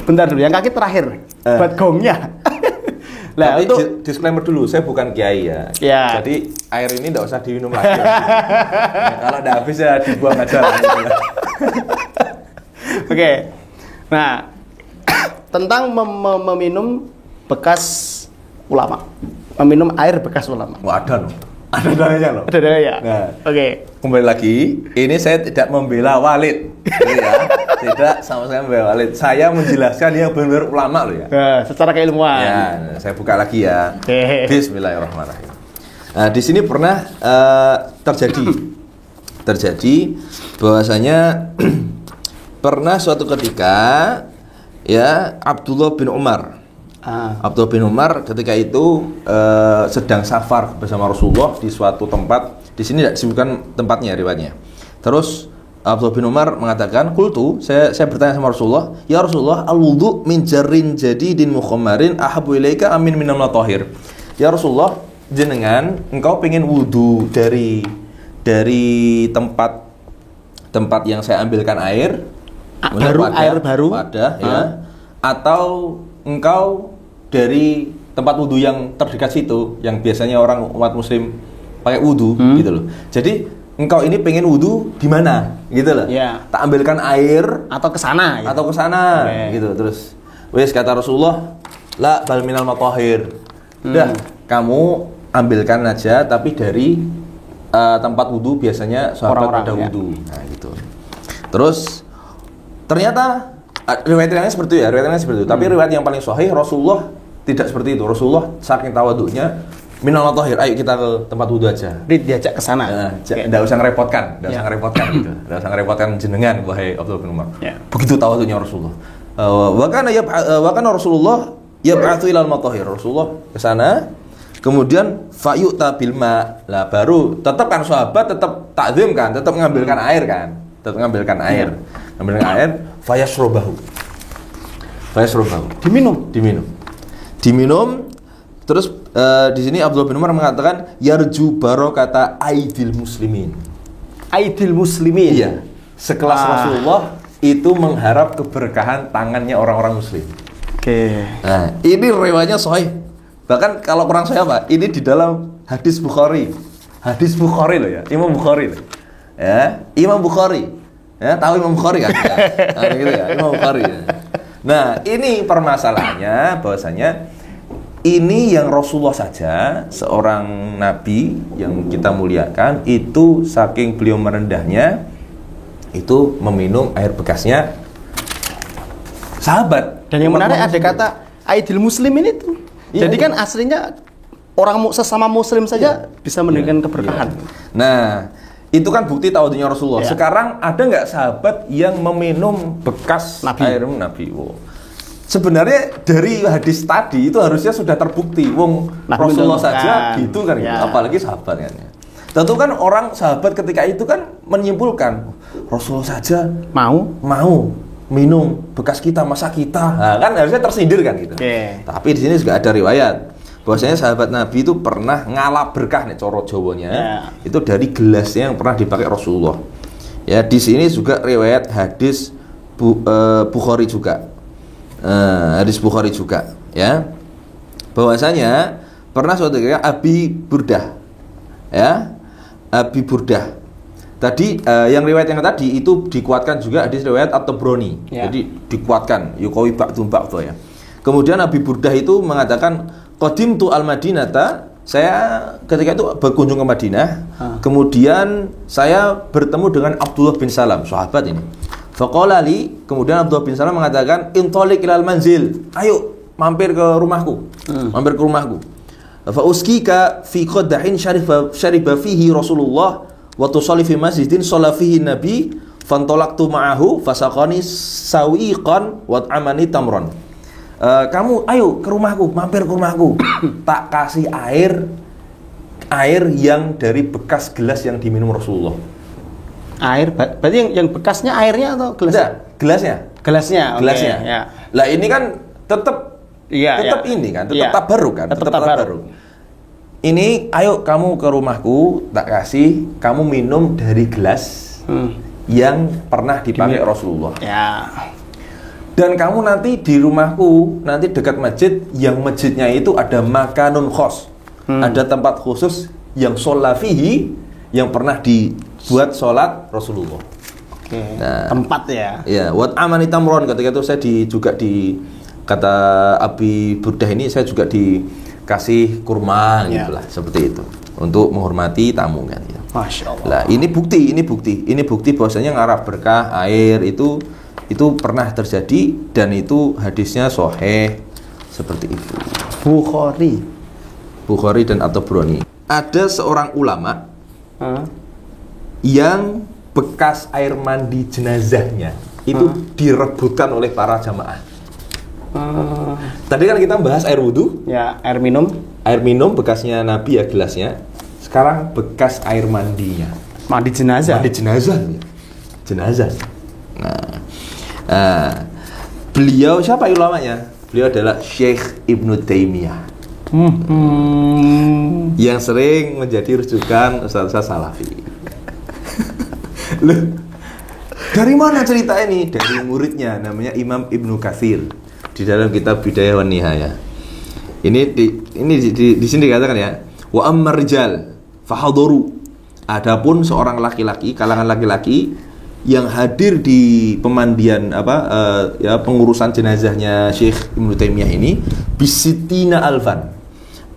Bentar dulu, yang kaki terakhir. Buat gongnya. Lah, tapi untuk disclaimer dulu, saya bukan kiai ya. Ya. Jadi air ini enggak usah diminum lagi. Ya, kalau udah habis ya dibuang aja lah. Gitu. Oke. Nah, tentang meminum bekas ulama. Meminum air bekas ulama. Wah, ada loh. Ada dalilnya loh. Ada dalilnya. Nah, oke. Kembali lagi, ini saya tidak membela Walid. Gitu ya. Tidak sama sekali membela Walid. Saya menjelaskan yang benar-benar ulama loh ya. Nah, secara keilmuan. Ya, saya buka lagi ya. Bismillahirrahmanirrahim. Nah, di sini pernah terjadi bahwasanya pernah suatu ketika ya Abdullah bin Umar ketika itu sedang safar bersama Rasulullah di suatu tempat. Di sini tidak disebutkan tempatnya riwayatnya. Terus Abdullah bin Umar mengatakan, "Qultu, saya bertanya sama Rasulullah, ya Rasulullah, al-wudu min jarrin jadidin mukhammarin ahabbu ilaika amin minal thahir." Ya Rasulullah, jenengan engkau pengen wudu dari tempat yang saya ambilkan air baru wadah ya, atau engkau dari tempat wudu yang terdekat situ yang biasanya orang umat muslim pakai wudu gitu loh. Jadi engkau ini pengen wudu di mana gitu loh. Yeah. Tak ambilkan air atau ke sana gitu. Gitu. Terus wes kata Rasulullah, la bal minal matahhir. Udah, kamu ambilkan aja tapi dari tempat wudu biasanya sahabat pada wudu. Nah, gitu. Terus ternyata riwayatnya seperti itu, tapi riwayat yang paling sahih Rasulullah tidak seperti itu. Rasulullah saking tawadhunya, minal thahir, ayo kita ke tempat wudu aja. Diajak ke sana. Enggak usah ngerepotkan, gitu. Enggak usah ngerepotkan jenengan wahai Abdullah bin Umar. Begitu tawadhunya Rasulullah. Wa kana Rasulullah yab'atsu ilal matahhir. Rasulullah ke sana, kemudian fayu'ta bil ma. Lah baru tetap kan sahabat tetap takzim kan, tetap mengambilkan air kan. Ngambilkan air, fayashrobahu. Diminum. Terus di sini Abdullah bin Umar mengatakan yarju barokata aidil muslimin. Iya. Sekelas Rasulullah itu mengharap keberkahan tangannya orang-orang muslim. Oke. Nah, ini riwayatnya sahih. Bahkan kalau kurang sahih apa? Ini di dalam hadis Bukhari. Hadis Bukhari loh ya, Imam Bukhari loh. Ya, Imam Bukhari. Ya, tahu Imam Bukhari kan? Nah, gitu ya, Imam Bukhari. Ya. Nah, ini permasalahannya bahwasanya ini yang Rasulullah saja, seorang nabi yang kita muliakan, itu saking beliau merendahnya itu meminum air bekasnya sahabat. Dan yang menarik ada kata aidil muslimin itu. Jadi kan aslinya orang sesama muslim saja bisa mendapatkan keberkahan. Nah, itu kan bukti tawadhunya Rasulullah. Sekarang ada nggak sahabat yang meminum bekas air Nabi? Wow. Sebenarnya dari hadis tadi itu harusnya sudah terbukti. Rasulullah saja gitu kan, apalagi sahabat kan. Tentu kan orang sahabat ketika itu kan menyimpulkan Rasulullah saja mau minum bekas kita, masa kita? Nah, kan harusnya tersindir kan gitu. Tapi di sini juga ada riwayat bahwasanya sahabat Nabi itu pernah ngalap berkah nih coro Jawanya. Itu dari gelasnya yang pernah dipakai Rasulullah. Ya, di sini juga riwayat hadis Bukhari juga. Hadis Bukhari juga, ya. Bahwasanya pernah suatu ketika Abi Burdah. Ya. Abi Burdah. Tadi yang riwayat yang tadi itu dikuatkan juga hadis riwayat At-Tabrani. Jadi dikuatkan yuqawi ba'dum ba'dha ya. Kemudian Abi Burdah itu mengatakan qadimtu al-Madinata, saya ketika itu berkunjung ke Madinah. Kemudian saya bertemu dengan Abdullah bin Salam, sahabat ini. Faqala li, kemudian Abdullah bin Salam mengatakan intoliq ilal manzil, ayo mampir ke rumahku. Fa uskika fi qadahin syariba fihi Rasulullah wa tusalli fi masjidin shalla fihi Nabi fantolaqtu ma'ahu fasaqani sawiqan wa amani tamron. Kamu ayo ke rumahku, mampir ke rumahku. Tak kasih air yang dari bekas gelas yang diminum Rasulullah. Air, berarti yang bekasnya airnya atau gelasnya? Gelasnya. Ya. Lah ini kan tetap ini kan, tetap tabarruk kan, tetap tabarruk. Ini ayo kamu ke rumahku, tak kasih kamu minum dari gelas yang pernah dipakai Rasulullah. Ya. Dan kamu nanti di rumahku, nanti dekat masjid, yang masjidnya itu ada makanun khos, ada tempat khusus yang sholafihi, yang pernah dibuat sholat Rasulullah. Oke. Nah, tempat ya. Ya, wat amani tamron, ketika itu saya juga di kata Abi Burdah ini saya juga dikasih kurma gitulah, seperti itu untuk menghormati tamu kan. Gitu. Masya Allah. Nah, ini bukti bahwasanya ngarap berkah air itu pernah terjadi dan itu hadisnya sahih seperti itu. Bukhari dan At-Tabrani. Ada seorang ulama yang bekas air mandi jenazahnya itu direbutkan oleh para jamaah. Tadi kan kita bahas air wudhu, ya, air minum. Air minum bekasnya Nabi ya gelasnya. Sekarang bekas air mandinya. Mandi jenazah. Mandi jenazah. Jenazah. Nah, beliau siapa ulamanya? Beliau adalah Syekh Ibnu Taimiyah. Yang sering menjadi rujukan ustaz-ustaz salafi. Loh, dari mana cerita ini? Dari muridnya namanya Imam Ibnu Katsir di dalam kitab Bidayah wan Nihayah. Ini di sini dikatakan ya, wa ammar rijal fahadharu. Adapun seorang laki-laki, kalangan laki-laki yang hadir di pemandian pengurusan jenazahnya Syekh Ibnu Taimiyah ini bisitina alfan.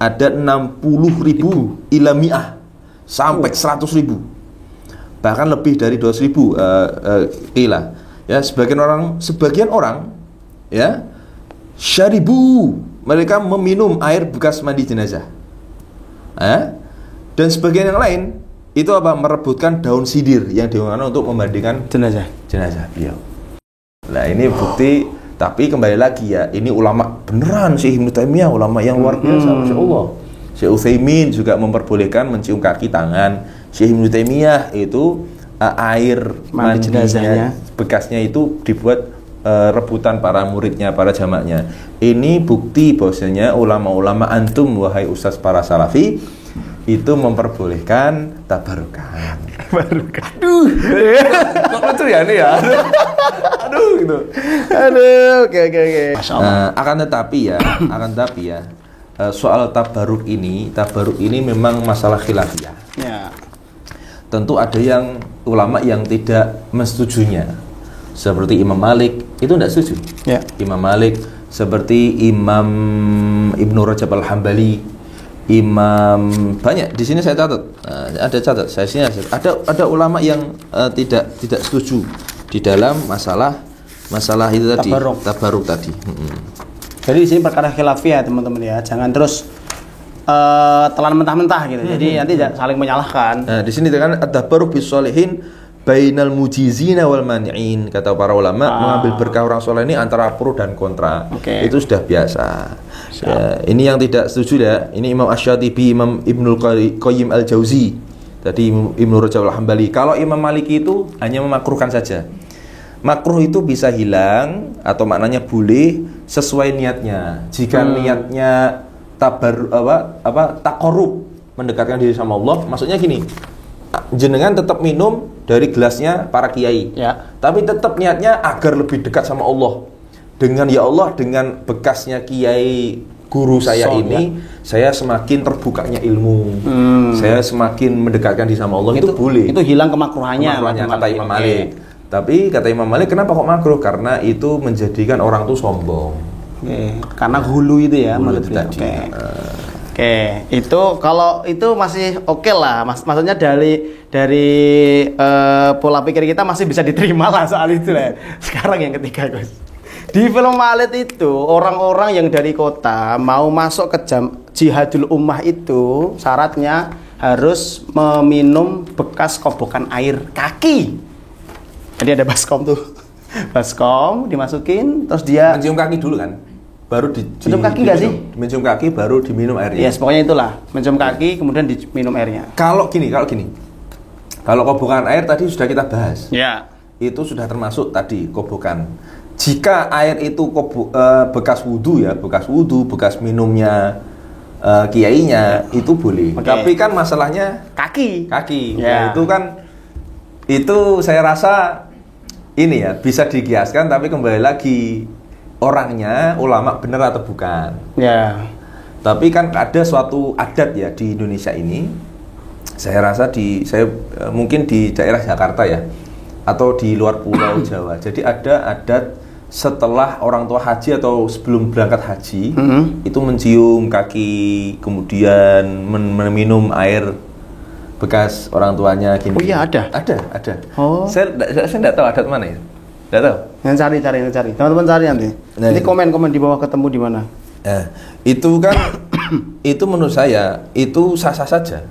Ada 60.000 ila mi'ah sampai 100.000. Bahkan lebih dari 200.000 kila. Ya, sebagian orang ya syaribu, mereka meminum air bekas mandi jenazah. Dan sebagian yang lain itu merebutkan daun sidir yang digunakan untuk memandikan jenazah beliau. Nah, ini bukti, tapi kembali lagi ya, ini ulama beneran Syekh Ibnu Taimiyah, ulama yang luar biasa, Masya Allah. Syekh Utsaimin juga memperbolehkan mencium kaki tangan. Syekh Ibnu Taimiyah itu air mandi jenazahnya bekasnya itu dibuat rebutan para muridnya, para jamaahnya. Ini bukti bahwasanya ulama-ulama antum, wahai ustaz para salafi, itu memperbolehkan tabarukan. Aduh, kok lucu ya ini ya? Aduh gitu. Aduh, oke. Akan tetapi ya, soal tabaruk ini memang masalah khilafiyah. Ya. Tentu ada yang ulama yang tidak mensetujuinya. Seperti Imam Malik itu tidak setuju. Ya. Imam Malik, seperti Imam Ibnu Rajab Al-Hambali, Imam banyak di sini saya catat. Saya sini ada ulama yang tidak setuju di dalam masalah itu tadi, tabaruk tadi. Jadi di sini perkara khilafiyah teman-teman ya, jangan terus telan mentah-mentah gitu. Jadi nanti saling menyalahkan. Nah, di sini dengan at-tabarruk bis sholihin bainal mujizina wal mani'in, kata para ulama, mengambil berkah orang soleh ini antara pro dan kontra. Itu sudah biasa. Ya, ini yang tidak setuju ya. Ini Imam Asy-Syatibi, Imam Ibnul Qayyim Al-Jauzi, tadi Ibnu Rajab Al-Hambali. Kalau Imam Maliki itu hanya memakruhkan saja. Makruh itu bisa hilang atau maknanya boleh sesuai niatnya. Jika niatnya taqarrub, mendekatkan diri sama Allah, maksudnya gini, jenengan tetap minum dari gelasnya para kiai, tapi tetap niatnya agar lebih dekat sama Allah. Dengan ya Allah, dengan bekasnya kiai guru saya ini, saya semakin terbukanya ilmu, saya semakin mendekatkan diri sama Allah. Itu boleh. Itu hilang kemakruhannya kata Imam Malik. Tapi kata Imam Malik, kenapa kok makruh? Karena itu menjadikan orang tuh sombong. Karena hulu itu ya, hulu itu tadi. Itu kalau itu masih oke lah, maksudnya dari pola pikir kita masih bisa diterima lah soal itu lah. Sekarang yang ketiga, Gus. Di film Walid itu orang-orang yang dari kota mau masuk ke jihadul ummah itu syaratnya harus meminum bekas kobokan air kaki. Jadi ada baskom tuh, baskom dimasukin, terus dia mencium kaki dulu kan, baru mencium kaki nggak sih? Mencium kaki baru diminum airnya. Yes, pokoknya itulah, mencium kaki kemudian diminum airnya. Kalau kobokan air tadi sudah kita bahas. Ya. Itu sudah termasuk tadi kobokan. Jika air itu bekas wudhu, bekas minumnya kiainya, itu boleh. Tapi kan masalahnya kaki. Ya. Nah, itu saya rasa ini ya bisa dikiaskan, tapi kembali lagi orangnya ulama benar atau bukan. Ya. Tapi kan ada suatu adat ya di Indonesia ini. Saya rasa mungkin di daerah Jakarta ya, atau di luar Pulau Jawa. Jadi ada adat setelah orang tua haji atau sebelum berangkat haji, itu mencium kaki, kemudian meminum air bekas orang tuanya gini. Oh iya ada. Ada. Oh. Saya enggak tahu adat mana ya. Enggak tahu. Yang cari. Teman-teman cari nanti. Nah, nanti komen di bawah ketemu di mana. Itu kan itu menurut saya itu sah-sah saja.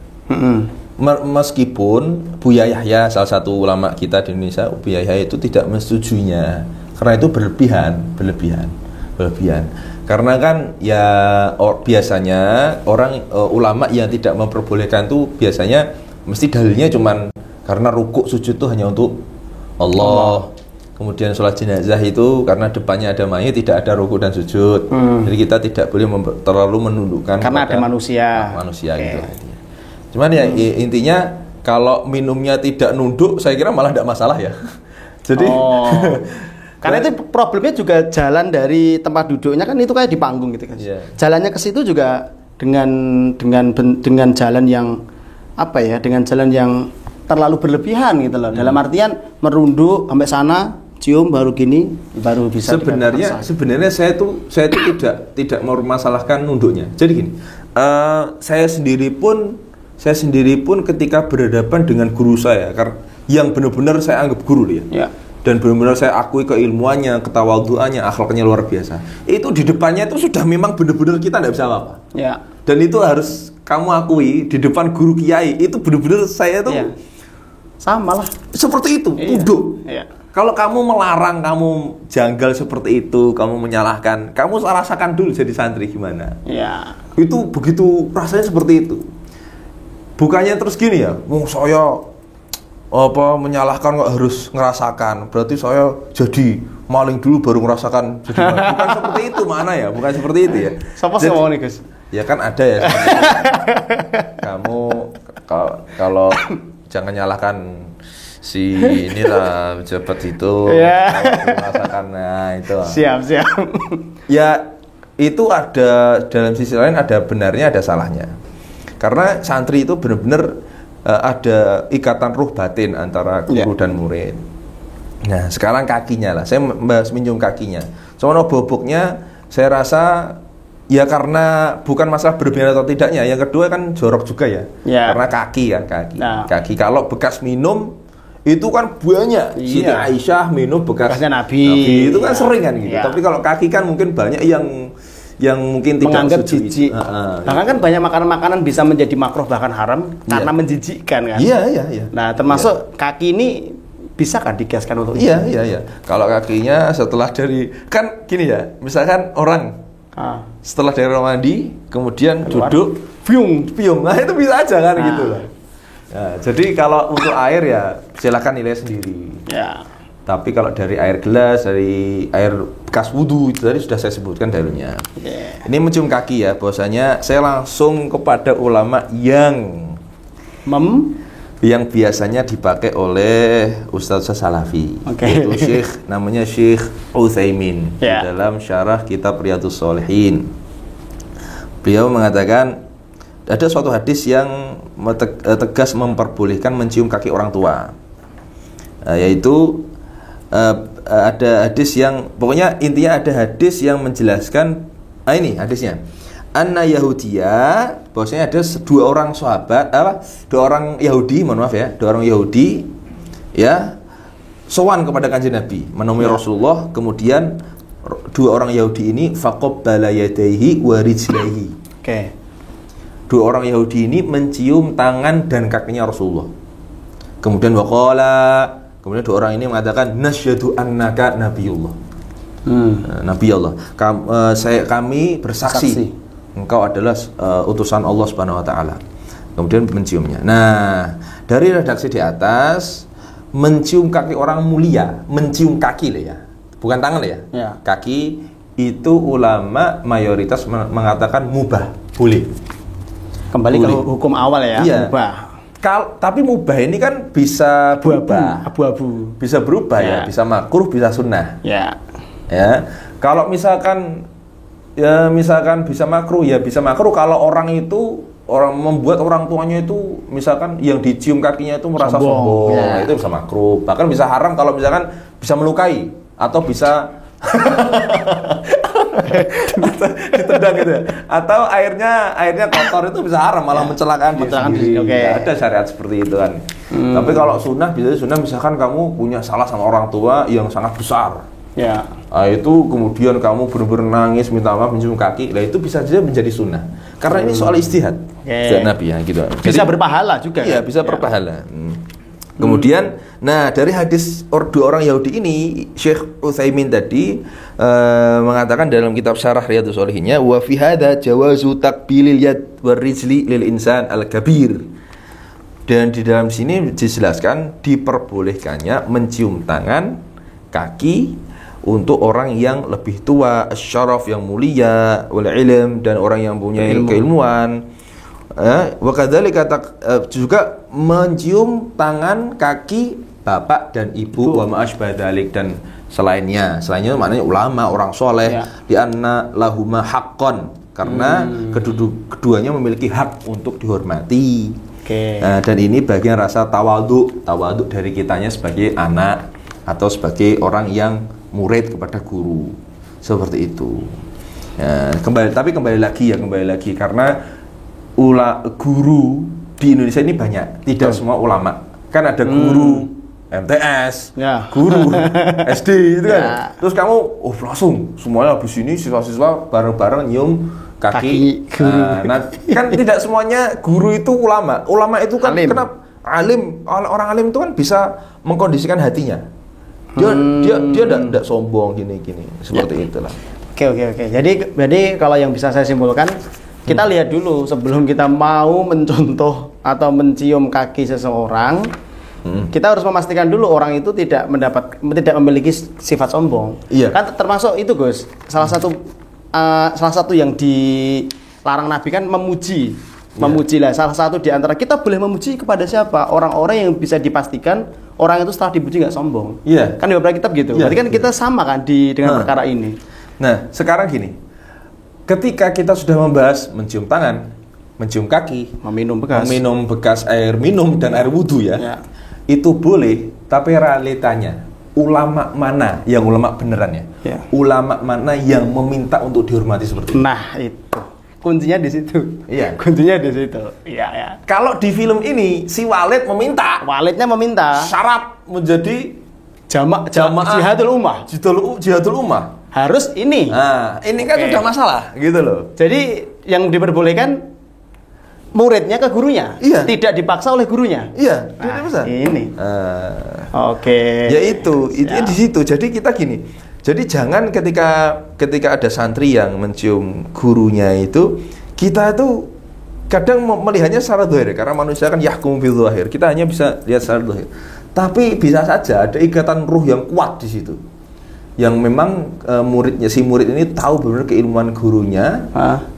Meskipun Buya Yahya, salah satu ulama kita di Indonesia, Buya Yahya itu tidak mensetujuinya karena itu berlebihan. Karena kan ya biasanya orang ulama yang tidak memperbolehkan itu biasanya mesti dalilnya cuman karena rukuk sujud itu hanya untuk Allah. Kemudian sholat jenazah itu karena depannya ada mayit, tidak ada rukuk dan sujud. Jadi kita tidak boleh terlalu menundukkan karena ada manusia gitu. Cuman ya intinya kalau minumnya tidak nunduk, saya kira malah tidak masalah ya. Jadi karena itu problemnya juga jalan dari tempat duduknya kan itu kayak di panggung gitu kan. Yeah. Jalannya ke situ juga dengan jalan yang apa ya? Dengan jalan yang terlalu berlebihan gitu loh. Dalam artian merunduk sampai sana, cium baru bisa. Sebenarnya saya tuh tidak mau masalahkan nunduknya. Jadi gini, saya sendiri pun ketika berhadapan dengan guru saya, yang benar-benar saya anggap guru dia. Yeah. Dan benar-benar saya akui keilmuannya, ketawaduannya, akhlaknya luar biasa. Itu di depannya itu sudah memang benar-benar kita tidak bisa apa-apa. Ya. Dan itu harus kamu akui di depan guru kiai itu benar-benar saya itu sama lah. Seperti itu, tunduk. Iya. Kalau kamu melarang, kamu janggal seperti itu, kamu menyalahkan, kamu rasakan dulu jadi santri gimana. Iya. Itu begitu rasanya seperti itu. Bukannya terus gini ya, saya menyalahkan kok harus ngerasakan, berarti saya jadi maling dulu baru ngerasakan jadi maling. Bukan seperti itu mana ya, bukan seperti itu ya. Siapa sih mau nih Gus? Ya kan ada ya. Kamu kalau jangan nyalahkan si inilah pejabat itu, merasakan itu. Siap. Ya itu ada dalam sisi lain ada benarnya ada salahnya. Karena santri itu benar-benar ada ikatan ruh batin antara guru dan murid. Nah sekarang kakinya lah, saya membahas minjem kakinya. Soalnya boboknya saya rasa ya karena bukan masalah berlebihan atau tidaknya. Yang kedua kan jorok juga ya. Karena kaki. Kaki kalau bekas minum itu kan banyak. Siti Aisyah minum bekasnya Nabi. Itu kan sering kan gitu. Tapi kalau kaki kan mungkin banyak yang mungkin tidak menganggap jijik. Bahkan kan banyak makanan-makanan bisa menjadi makruh bahkan haram karena menjijikkan kan. Iya. Nah, termasuk kaki ini bisa kan dikiaskan untuk Iya. Kalau kakinya setelah dari kan gini ya, misalkan orang setelah dari rumah mandi kemudian duduk piung. Nah, itu bisa aja kan gitu loh. Nah, jadi kalau untuk air ya silakan nilai sendiri. Ya. Tapi kalau dari air gelas, dari air bekas wudhu itu tadi sudah saya sebutkan dalilnya. Ini mencium kaki ya, bahwasanya saya langsung kepada ulama yang biasanya dipakai oleh Ustaz Salafi. Itu namanya Syekh Utsaimin di dalam syarah kitab Riyadhus Shalihin. Beliau mengatakan ada suatu hadis yang tegas memperbolehkan mencium kaki orang tua, yaitu ada hadis yang pokoknya intinya ada hadis yang menjelaskan ini hadisnya anna Yahudiyah, bahwasanya ada dua orang Yahudi ya sowan kepada Kanjeng Nabi menemui Rasulullah, kemudian dua orang Yahudi ini faqabbala yadayhi wa rijlaihi. Dua orang Yahudi ini mencium tangan dan kakinya Rasulullah. Kemudian kemudian dua orang ini mengatakan nasyhadu annaka nabiyullah. Nabi Allah. Kami bersaksi engkau adalah utusan Allah Subhanahu wa taala. Kemudian menciumnya. Nah, dari redaksi di atas mencium kaki orang mulia, mencium kaki lah ya. Bukan tangan lah ya. Kaki itu ulama mayoritas mengatakan mubah, boleh. Kembali ke hukum awal ya, mubah. Tapi mubah ini kan bisa berubah, abu-abu. Bisa berubah ya, bisa makruh, bisa sunnah. Ya. Ya. Kalau misalkan bisa makruh ya bisa makruh kalau orang membuat orang tuanya itu misalkan yang dicium kakinya itu merasa sombong, ya. Itu bisa makruh. Bahkan bisa haram kalau misalkan bisa melukai atau bisa ditendang gitu ya. Atau airnya kotor itu bisa haram malah mencelakaan diri sendiri. Nggak ada syariat seperti itu kan. Tapi kalau sunnah misalkan kamu punya salah sama orang tua yang sangat besar. Ya. Itu kemudian kamu benar-benar nangis minta maaf mencium kaki, itu bisa saja menjadi sunnah. Karena ini soal istihad. Dari Nabi ya gitu. Bisa berpahala juga. Iya, bisa berpahala. Kemudian, dari hadis dua orang Yahudi ini, Syekh Utsaimin tadi mengatakan dalam kitab Syarah Riyadhus Shalihinnya, wa fi hadza jawazu taqbilil yad warijli lil insan al-kabir. Dan di dalam sini dijelaskan diperbolehkannya mencium tangan, kaki untuk orang yang lebih tua, syaraf yang mulia, wal ilm dan orang yang punya keilmuan. Wa kadzalika juga mencium tangan, kaki bapak dan ibu wa ma asbah dzalik dan selainnya maknanya ulama, orang soleh, di anna lahuma haqqan karena keduanya memiliki hak untuk dihormati. Dan ini bagian rasa tawadhu dari kitanya sebagai anak atau sebagai orang yang murid kepada guru seperti itu. Kembali lagi karena guru di Indonesia ini banyak, tidak semua ulama. Kan ada guru MTS, guru SD itu kan. Terus kamu langsung semuanya habis ini siswa-siswa bareng-bareng nyium kaki guru. Kan tidak semuanya guru itu ulama. Ulama itu kan alim. Orang alim itu kan bisa mengkondisikan hatinya. Dia tidak sombong gini seperti itulah. Oke. Jadi kalau yang bisa saya simpulkan, kita lihat dulu sebelum kita mau mencontoh atau mencium kaki seseorang, kita harus memastikan dulu orang itu tidak memiliki sifat sombong. Iya. Kan termasuk itu, Gus. Salah satu yang dilarang Nabi kan memuji lah. Salah satu di antara kita boleh memuji kepada siapa? Orang-orang yang bisa dipastikan orang itu setelah dipuji nggak sombong. Iya. Kan di beberapa kitab gitu. Berarti kan kita sama kan dengan perkara ini. Nah, sekarang gini. Ketika kita sudah membahas mencium tangan, mencium kaki, meminum bekas air minum dan air wudhu ya. Itu boleh, tapi realitanya ulama mana yang ulama beneran ya? Ulama mana yang meminta untuk dihormati seperti itu? Nah, itu. Kuncinya di situ. Iya. Kuncinya di situ. Iya. Kalau di film ini si Walidnya meminta syarat menjadi jamaah jihadul ummah. Harus ini. Nah, ini kan sudah masalah gitu loh. Jadi yang diperbolehkan muridnya ke gurunya, tidak dipaksa oleh gurunya. Iya, tidak bisa. Ini. Ya itu di situ. Jadi kita gini. Jadi jangan ketika ada santri yang mencium gurunya itu, kita itu kadang melihatnya secara zahir karena manusia kan yahkum bil zahir. Kita hanya bisa lihat secara zahir. Tapi bisa saja ada ikatan ruh yang kuat di situ. Yang memang si murid ini tahu benar keilmuan gurunya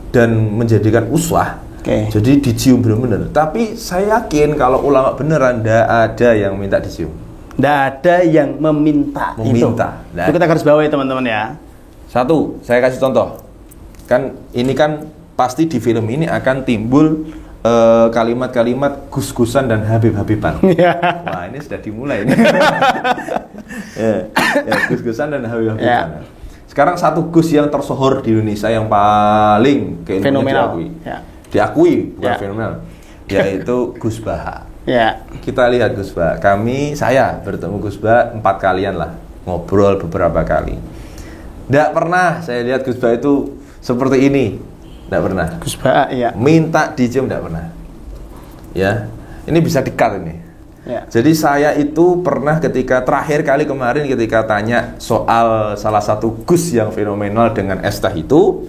dan menjadikan uswah. Jadi dicium benar-benar. Tapi saya yakin kalau ulama beneran tidak ada yang minta dicium. Tidak ada yang meminta. Itu kita harus bawahi teman-teman ya. Satu, saya kasih contoh. Ini kan pasti di film ini akan timbul kalimat-kalimat gus-gusan dan habib-habiban. Wah, ini sudah dimulai ini. Gus-gusan dan habib-habiban. Sekarang satu gus yang tersohor di Indonesia yang paling fenomenal diakui bukan fenomenal, yaitu Gus Baha. Kita lihat Gus Baha. Saya bertemu Gus Baha 4 kalian lah, ngobrol beberapa kali. Tidak pernah saya lihat Gus Baha itu seperti ini. Tidak pernah. Gus Baha, minta dicium tidak pernah. Ini bisa di-cut ini. Jadi saya itu pernah terakhir kali kemarin ketika tanya soal salah satu Gus yang fenomenal dengan es teh itu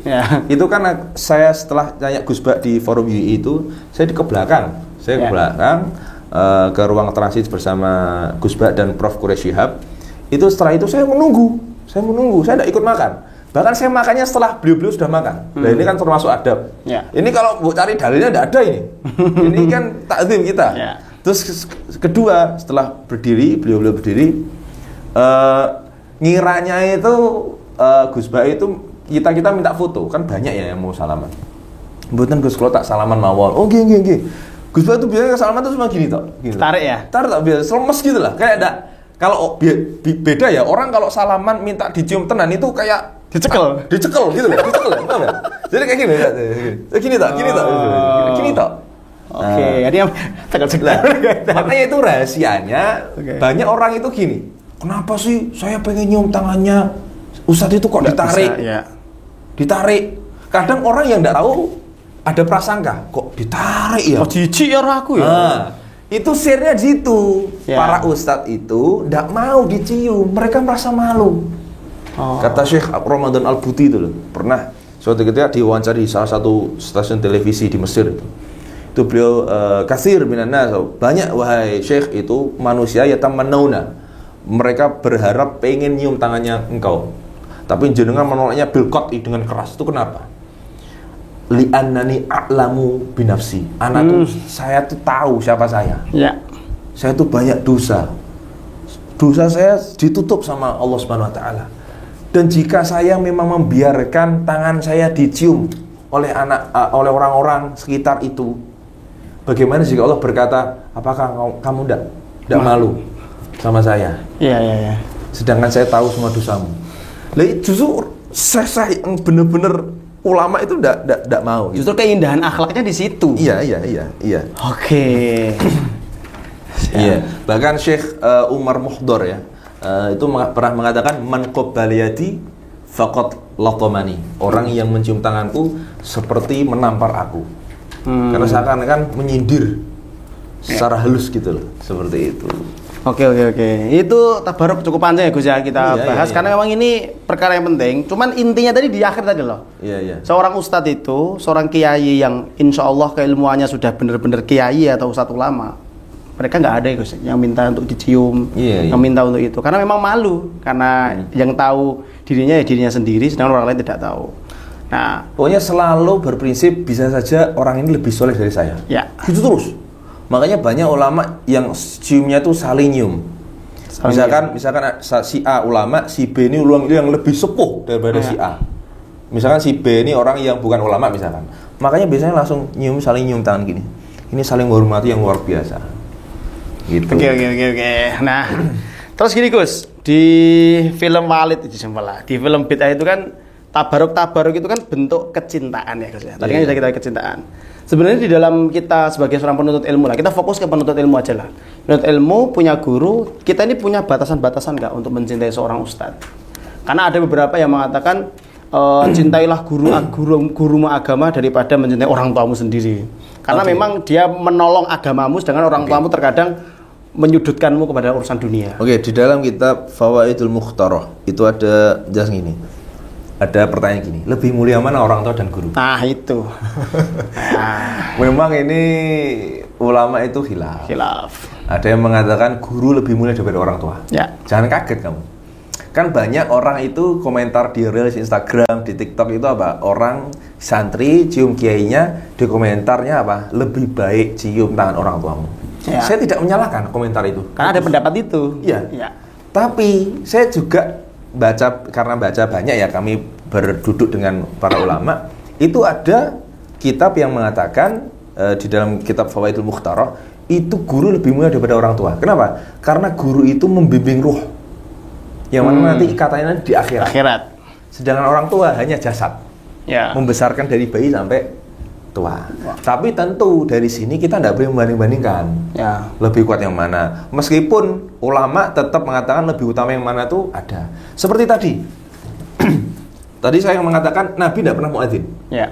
kan saya setelah tanya Gus Baha di forum UI itu, saya ke belakang, ke ruang transit bersama Gus Baha dan Prof. Quraish Shihab. Itu setelah itu saya menunggu, saya tidak ikut makan. Bahkan saya makannya setelah beliau-beliau sudah makan. Nah ini kan termasuk adab. Ya. Ini kalau mau cari dalilnya tidak ada ini. Ini kan takzim kita. Ya. Terus kedua, setelah beliau-beliau berdiri, ngiranya itu Gus Ba itu kita minta foto, kan banyak ya yang mau salaman. Mboten Gus, kalau tak salaman mawon. Oh nggih. Gus Ba itu biasanya salaman tuh cuma gini toh. Gini. Tarik ya? Tarik tak biasa, lemes gitu lah. Kayak ada kalau beda ya, orang kalau salaman minta dicium tenan itu kayak dicekel gitu loh, dicekel ya. Paham ya? Jadi kayak gini, gini toh. Oke, jadi yang tegal-tegal. Makanya itu rahasianya. Banyak orang itu gini. Kenapa sih saya pengen nyium tangannya Ustadz itu kok ditarik? Bisa, ya. Ditarik. Kadang orang yang tidak tahu ada prasangka, kok ditarik ya? Oh, jijik ya aku ya. Nah, itu share-nya di situ. Ya. Para ustadz itu tidak mau dicium, mereka merasa malu. Kata Syekh Ramadan Al-Buti itu loh, pernah suatu ketika diwawancari di salah satu stasiun televisi di Mesir itu beliau katsir minan nas, banyak wahai Syekh itu manusia yatamannawna, mereka berharap pengen nyium tangannya engkau, tapi jenengan menolaknya bilqat dengan keras. Itu kenapa? Li'annani a'lamu binafsi, saya tuh tahu siapa saya. Ya. Saya tuh banyak dosa saya ditutup sama Allah Subhanahu wa taala. Dan jika saya memang membiarkan tangan saya dicium oleh oleh orang-orang sekitar itu, bagaimana jika Allah berkata, apakah kamu tidak malu sama saya? Iya. Sedangkan saya tahu semua dosamu. Lah justru saya yang benar-benar ulama itu tidak mau. Gitu. Justru keindahan akhlaknya di situ. Iya. Oke. Iya. Bahkan Syekh Umar Muhdor ya. Itu pernah mengatakan man qabbaliyati faqad latamani. Orang yang mencium tanganku seperti menampar aku. Karena seakan-akan menyindir secara halus gitu loh, seperti itu. Oke. Itu tabaruk cukup panjang ya Gus ya kita bahas karena memang ini perkara yang penting. Cuman intinya tadi di akhir tadi loh. Iya. Seorang ustadz itu, seorang kiai yang insya Allah keilmuannya sudah benar-benar kiai atau ustadz ulama. Mereka nggak ada Gus yang minta untuk dicium, yang minta untuk itu, karena memang malu, karena yang tahu dirinya ya dirinya sendiri, sedangkan orang lain tidak tahu. Nah, pokoknya selalu berprinsip bisa saja orang ini lebih soleh dari saya. Ya. Gitu terus. Makanya banyak ulama yang ciumnya itu saling nyium. Misalkan si A ulama, si B ini ulama yang lebih sepuh daripada si A. Misalkan si B ini orang yang bukan ulama misalkan. Makanya biasanya langsung saling nyium tangan gini. Ini saling menghormati yang luar biasa. Gitu. Oke. Nah, terus gini Gus, di film Walid itu di film Bid'ah itu kan tabaruk itu kan bentuk kecintaan ya Gus ya. Tadi kan sudah kita kecintaan. Sebenarnya di dalam kita sebagai seorang penuntut ilmu lah, kita fokus ke penuntut ilmu aja lah. Penuntut ilmu punya guru, kita ini punya batasan-batasan nggak untuk mencintai seorang ustadz? Karena ada beberapa yang mengatakan cintailah gurumu agama daripada mencintai orang tuamu sendiri. Karena memang dia menolong agamamu, sedangkan orang tuamu terkadang menyudutkanmu kepada urusan dunia. Di dalam kitab Fawaidul Mukhtarah itu ada jelas gini. Ada pertanyaan gini, lebih mulia mana orang tua dan guru? Nah itu. Memang ini ulama itu khilaf. Ada yang mengatakan guru lebih mulia daripada orang tua. Ya. Jangan kaget kamu. Kan banyak orang itu komentar di Reels, Instagram, di TikTok itu apa? Orang santri cium kiainya, di komentarnya apa? Lebih baik cium tangan orang tuamu. Ya. Saya tidak menyalahkan komentar itu. Karena ada pendapat itu. Iya. Tapi saya juga karena baca banyak ya, kami berduduk dengan para ulama, itu ada kitab yang mengatakan di dalam kitab Fawaidul Mukhtarah itu guru lebih mulia daripada orang tua. Kenapa? Karena guru itu membimbing ruh. Yang mana nanti ikatannya di akhirat. Sedangkan orang tua hanya jasad. Ya. Membesarkan dari bayi sampai tua. Tapi tentu dari sini kita tidak boleh membanding-bandingkan. Ya. Lebih kuat yang mana. Meskipun ulama tetap mengatakan lebih utama yang mana itu ada. Seperti tadi. Tadi saya mengatakan Nabi tidak pernah muadzin. Ya.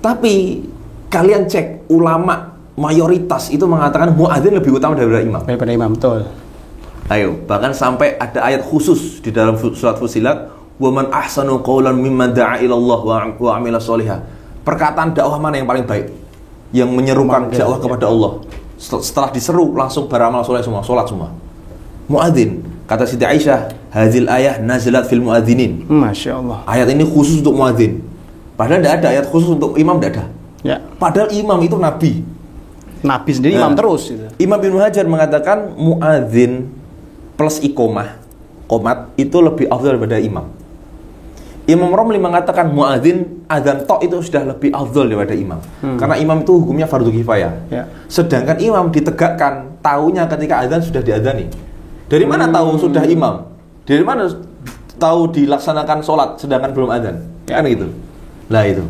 Tapi kalian cek ulama mayoritas itu mengatakan muadzin lebih utama daripada imam. Daripada imam, betul. Ayo, bahkan sampai ada ayat khusus di dalam surat Fussilat, "Wa man ahsanu qawlan mimman da'a ila Allah wa 'amila sholihan." Perkataan dakwah mana yang paling baik? Yang menyerukan dakwah kepada Allah. Setelah diseru langsung beramal soleh semua, sholat semua. Muadzin. Kata Siti Aisyah, "Hadzal ayah nazalat fil muadzinin." Masya Allah. Ayat ini khusus untuk muadzin. Padahal tidak ada ayat khusus untuk imam, tidak ada. Ya. Padahal imam itu nabi. Nabi sendiri imam terus gitu. Imam Ibnu Hajar mengatakan muadzin plus iqomah, qomat itu lebih afdal daripada imam. Imam Romli mengatakan muadzin adzan tok itu sudah lebih afdal daripada imam. Karena imam itu hukumnya fardu kifayah. Ya. Sedangkan imam ditegakkan tahunya ketika adzan sudah diadzani. Dari mana tahu sudah imam? Dari mana tahu dilaksanakan sholat sedangkan belum adzan? Kan gitu. Lah itu.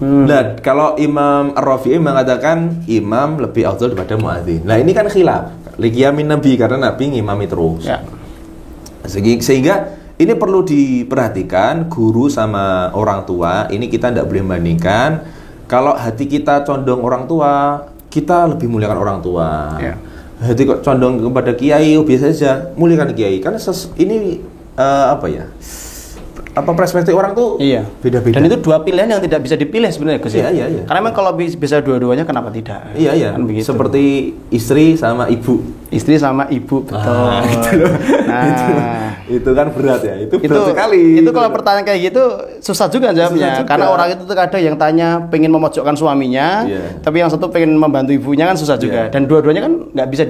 Nah, kalau Imam Ar-Rafi'i mengatakan imam lebih afdal daripada muadzin. Nah, ini kan khilaf. Liqiyamin Nabi karena Nabi ngimami terus. Ya. Sehingga ini perlu diperhatikan guru sama orang tua. Ini kita tidak boleh membandingkan. Kalau hati kita condong orang tua, kita lebih muliakan orang tua. Ya. Hati kok condong kepada kiai, biasa saja muliakan kiai. Karena ini perspektif orang tuh beda-beda. Dan itu dua pilihan yang tidak bisa dipilih sebenarnya, Gus. Iya. Karena memang kalau bisa dua-duanya kenapa tidak? Iya. Kan begitu. Seperti istri sama ibu. Istri sama ibu, betul. Itu kan berat ya. Itu berat sekali. Itu kalau pertanyaan kayak gitu susah juga jawabnya. Karena orang itu ada yang tanya pengen memojokkan suaminya, tapi yang satu pengen membantu ibunya kan susah juga. Dan dua-duanya kan nggak bisa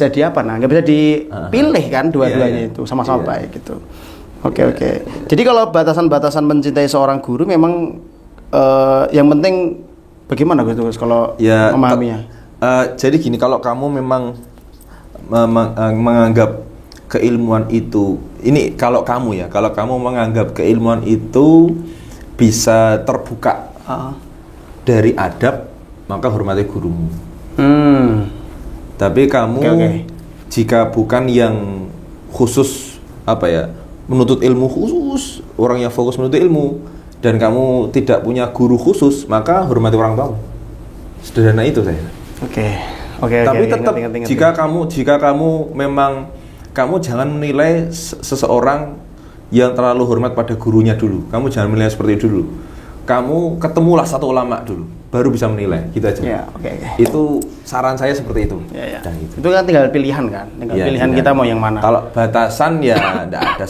dipilih kan dua-duanya itu sama-sama baik gitu. Oke. Jadi kalau batasan-batasan mencintai seorang guru memang yang penting bagaimana Gus kalau memahaminya? Jadi gini, kalau kamu memang menganggap keilmuan itu, ini kalau kamu menganggap keilmuan itu bisa terbuka dari adab, maka hormati gurumu. Tapi kamu jika bukan yang khusus menuntut ilmu khusus, orang yang fokus menuntut ilmu, dan kamu tidak punya guru khusus, maka hormati orang tua. Sederhana itu saya. Oke. Tapi tetap jika kamu memang kamu jangan menilai seseorang yang terlalu hormat pada gurunya dulu. Kamu jangan menilai seperti itu dulu. Kamu ketemulah satu ulama dulu, baru bisa menilai. Gitu aja. Itu saran saya seperti itu. Itu kan tinggal pilihan kan. Pilihan kita mau yang mana. Kalau batasan ya tidak ada.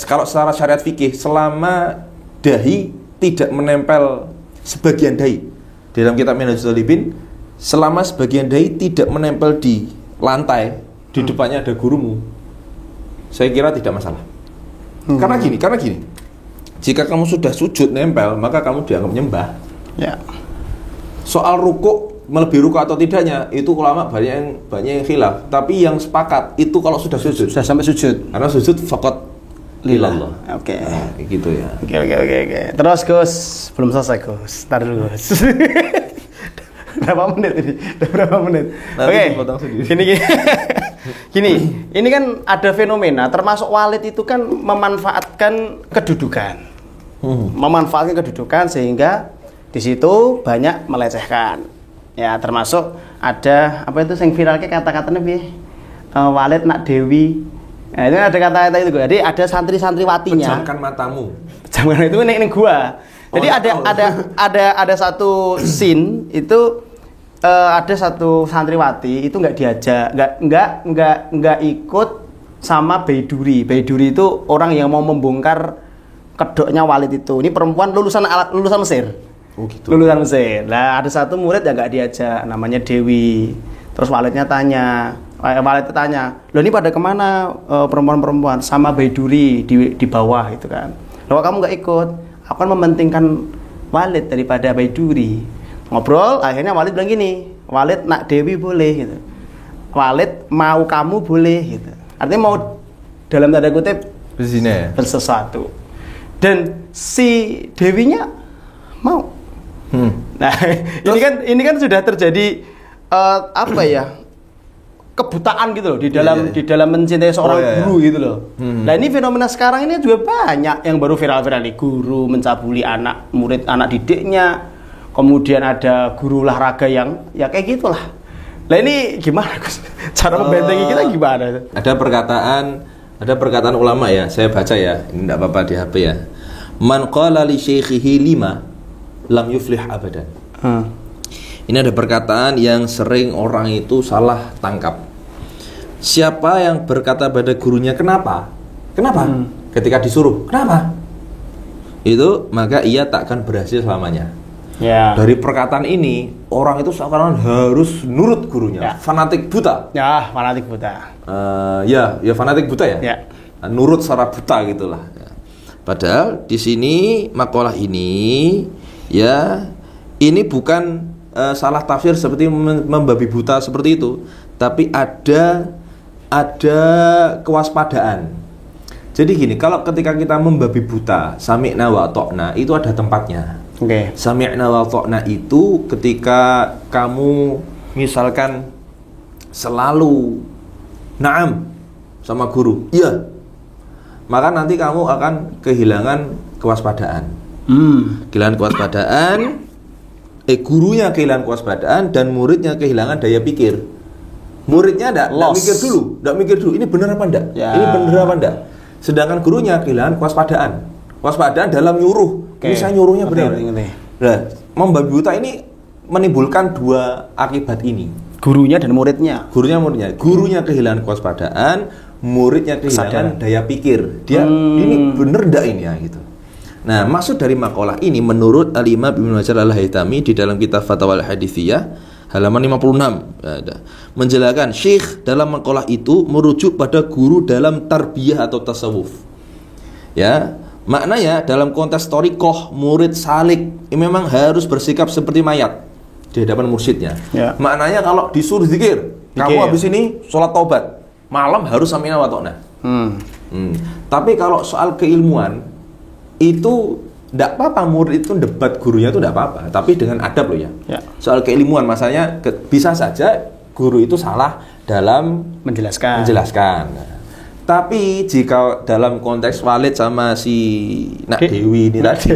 Kalau secara syariat fikih, selama dahi tidak menempel sebagian dahi. Dalam kitab Minhajul Talibin, selama sebagian dahi tidak menempel di lantai, di depannya ada gurumu, saya kira tidak masalah. Karena gini, jika kamu sudah sujud nempel, maka kamu dianggap nyembah. Ya. Soal rukuk, melebihi rukuk atau tidaknya, itu ulama banyak yang khilaf. Tapi yang sepakat itu kalau sudah sujud, sudah sampai sujud. Karena sujud faqat lillah. Oke. Nah, gitu ya. Oke. Terus Gus, belum selesai Gus. Tar dulu Gus. Berapa menit? Oke. Gini, ini kan ada fenomena, termasuk Walid itu kan memanfaatkan kedudukan. Memanfaatkan kedudukan sehingga di situ banyak melecehkan. Ya, termasuk ada yang viral kata-katanya Walid nak Dewi. Nah, itu ada kata-kata itu. Jadi ada santri-santriwatinya. Pejamkan matamu. Pejamkan itu ning gua. Jadi ada satu scene itu ada satu santriwati itu nggak diajak, nggak ikut sama Baiduri. Baiduri itu orang yang mau membongkar kedoknya Walid itu. Ini perempuan lulusan Mesir. Oh gitu. Lulusan Mesir. Nah, ada satu murid yang nggak diajak, namanya Dewi. Terus Walid tanya, loh ini pada kemana perempuan-perempuan? Sama Baiduri di bawah gitu kan. Loh kamu nggak ikut? Aku kan mementingkan Walid daripada Baiduri. Ngobrol, akhirnya Walid bilang gini, Walid nak Dewi boleh gitu. Walid mau kamu boleh gitu. Artinya mau dalam tanda kutip bersesuatu. Dan si Dewinya mau. Nah, ini kan sudah terjadi kebutaan gitu loh di dalam mencintai seorang guru gitu loh. Nah, ini fenomena sekarang ini juga banyak yang baru viral-viral nih, guru mencabuli murid anak didiknya. Kemudian ada guru olahraga yang ya kayak gitulah. Nah ini gimana Gus? Cara membentengi kita gimana? Ada perkataan ulama ya, saya baca ya, ini tidak apa-apa di HP ya. Man qala li syaikhihi lima lam yuflih abadan. Ini ada perkataan yang sering orang itu salah tangkap. Siapa yang berkata pada gurunya kenapa? Kenapa? Ketika disuruh, kenapa? Itu maka ia takkan berhasil selamanya. Ya. Dari perkataan ini, orang itu seakan-akan harus nurut gurunya. Fanatik buta. Ya, fanatik buta. Ya fanatik buta ya. Ya. Nurut secara buta gitulah. Padahal di sini makalah ini ya ini bukan salah tafsir seperti membabi buta seperti itu, tapi ada kewaspadaan. Jadi gini, kalau ketika kita membabi buta, sami'na wa ta'na, itu ada tempatnya. Oke. Sami'na wa ta'na itu ketika kamu misalkan selalu na'am sama guru, iya, maka nanti kamu akan kehilangan kewaspadaan. Kehilangan kewaspadaan, gurunya kehilangan kewaspadaan dan muridnya kehilangan daya pikir. Muridnya enggak mikir dulu, ini benar apa enggak? Ya. Ini benar apa enggak? Sedangkan gurunya kehilangan kewaspadaan. Kewaspadaan dalam nyuruh. Ini saya nyuruhnya benar. Nah, membabi buta ini menimbulkan dua akibat ini. Gurunya dan muridnya. Gurunya kehilangan kewaspadaan, muridnya kehilangan daya pikir. Dia ini benar enggak ini ya gitu. Nah, maksud dari makalah ini menurut Al-Imam Ibnu Hajar Al-Haytami di dalam kitab Fatwa Al-Hadithiyah halaman 56 menjelaskan syekh dalam makalah itu merujuk pada guru dalam tarbiyah atau tasawuf. Ya, maknanya dalam konteks thariqah murid salik memang harus bersikap seperti mayat di hadapan mursyidnya. Ya. Maknanya kalau disuruh zikir, kamu habis ini sholat taubat, malam harus sami'na wa ta'na. Tapi kalau soal keilmuan itu tidak apa-apa, murid itu debat gurunya itu tidak apa-apa, tapi dengan adab loh ya. Soal keilmuan, masanya bisa saja guru itu salah dalam menjelaskan. Nah, tapi jika dalam konteks Walid sama si Nak Dewi ini tadi,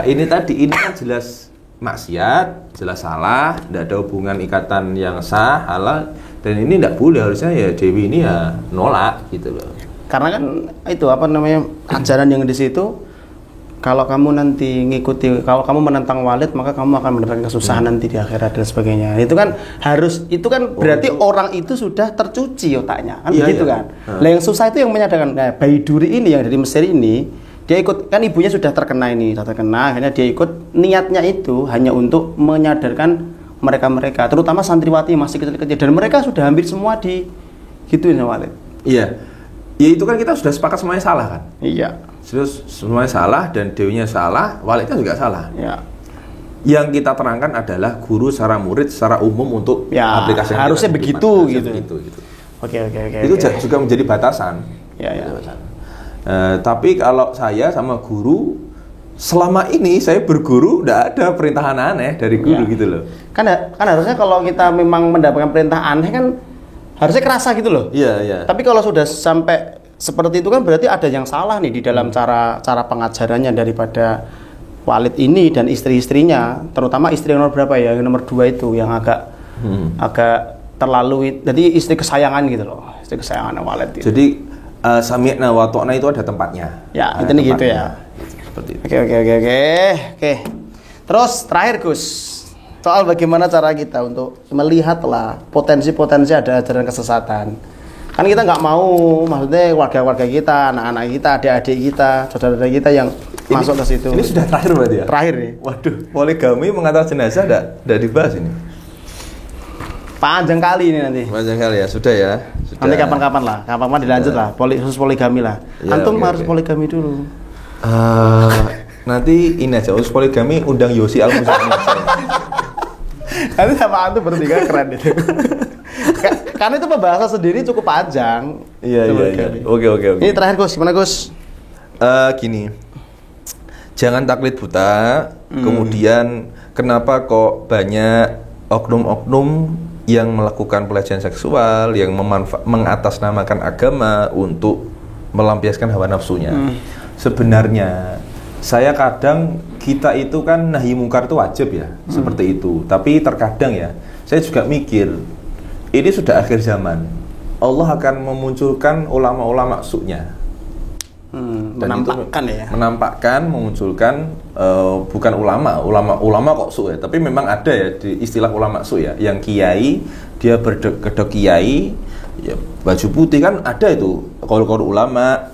ini kan jelas maksiat, jelas salah, tidak ada hubungan ikatan yang sah, halal, dan ini tidak boleh, harusnya ya Dewi ini ya nolak gitu loh. Karena kan itu ajaran yang di situ. Kalau kamu nanti kalau kamu menentang Walid, maka kamu akan mendapatkan kesusahan nanti di akhirat dan sebagainya. Itu kan berarti orang itu sudah tercuci otaknya, kan begitu kan. Nah, yang susah itu yang menyadarkan. Nah, Baiduri ini yang dari Mesir ini, dia ikut, kan ibunya sudah terkena, akhirnya dia ikut, niatnya itu hanya untuk menyadarkan mereka, terutama santriwati masih kecil-kecil, dan mereka sudah hampir semua gituin sama Walid. Iya. Ya itu kan kita sudah sepakat semuanya salah kan? Iya. Terus semuanya salah dan dewinya salah, walidnya juga salah. Ya. Yang kita terangkan adalah guru secara murid secara umum untuk aplikasi harusnya begitu gitu. Oke. Itu juga menjadi batasan. Ya. Tapi kalau saya sama guru, selama ini saya berguru tidak ada perintah aneh dari guru gitu loh. Kan harusnya kalau kita memang mendapatkan perintah aneh kan harusnya kerasa gitu loh. Iya. Tapi kalau sudah sampai seperti itu kan berarti ada yang salah nih di dalam cara pengajarannya daripada Walid ini dan istri-istrinya, terutama istri nomor berapa ya? Yang nomor 2 itu yang agak terlalu, jadi istri kesayangan gitu loh, istri kesayangan Walid gitu. Jadi sami'na wa ta'na itu ada tempatnya. Ya, itu nih gitu ya. Seperti itu. Oke. Terus terakhir Gus, soal bagaimana cara kita untuk melihatlah potensi-potensi ada ajaran kesesatan. Kan kita nggak mau, maksudnya warga-warga kita, anak-anak kita, adik-adik kita, saudara-saudara kita yang masuk ke situ. Ini sudah terakhir berarti ya? Terakhir nih. Waduh, poligami mengantar jenazah enggak dibahas ini? Panjang kali ini nanti. Panjang kali ya, sudah ya. Nanti kapan-kapan lah, kapan-kapan dilanjut lah, khusus poligami lah. Ya, antum harus poligami dulu. Nanti ini aja, khusus poligami undang Yosi Al-Muzani. Nanti sama antum bertiga keren itu. Karena itu pembahasan sendiri cukup panjang. Iya. Oke. Ini terakhir Gus, gimana Gus? Gini, jangan taklid buta. Kemudian kenapa kok banyak oknum-oknum yang melakukan pelecehan seksual, yang mengatasnamakan agama untuk melampiaskan hawa nafsunya. Sebenarnya saya kadang kita itu kan nahi mungkar itu wajib ya, seperti itu. Tapi terkadang ya, saya juga mikir, ini sudah akhir zaman. Allah akan memunculkan ulama-ulama su'nya. Menampakkan, memunculkan bukan ulama kok su' ya, tapi memang ada ya di istilah ulama su' ya, yang kiai dia berkedok kiai, Ya, baju putih kan ada itu qaul-qaul ulama,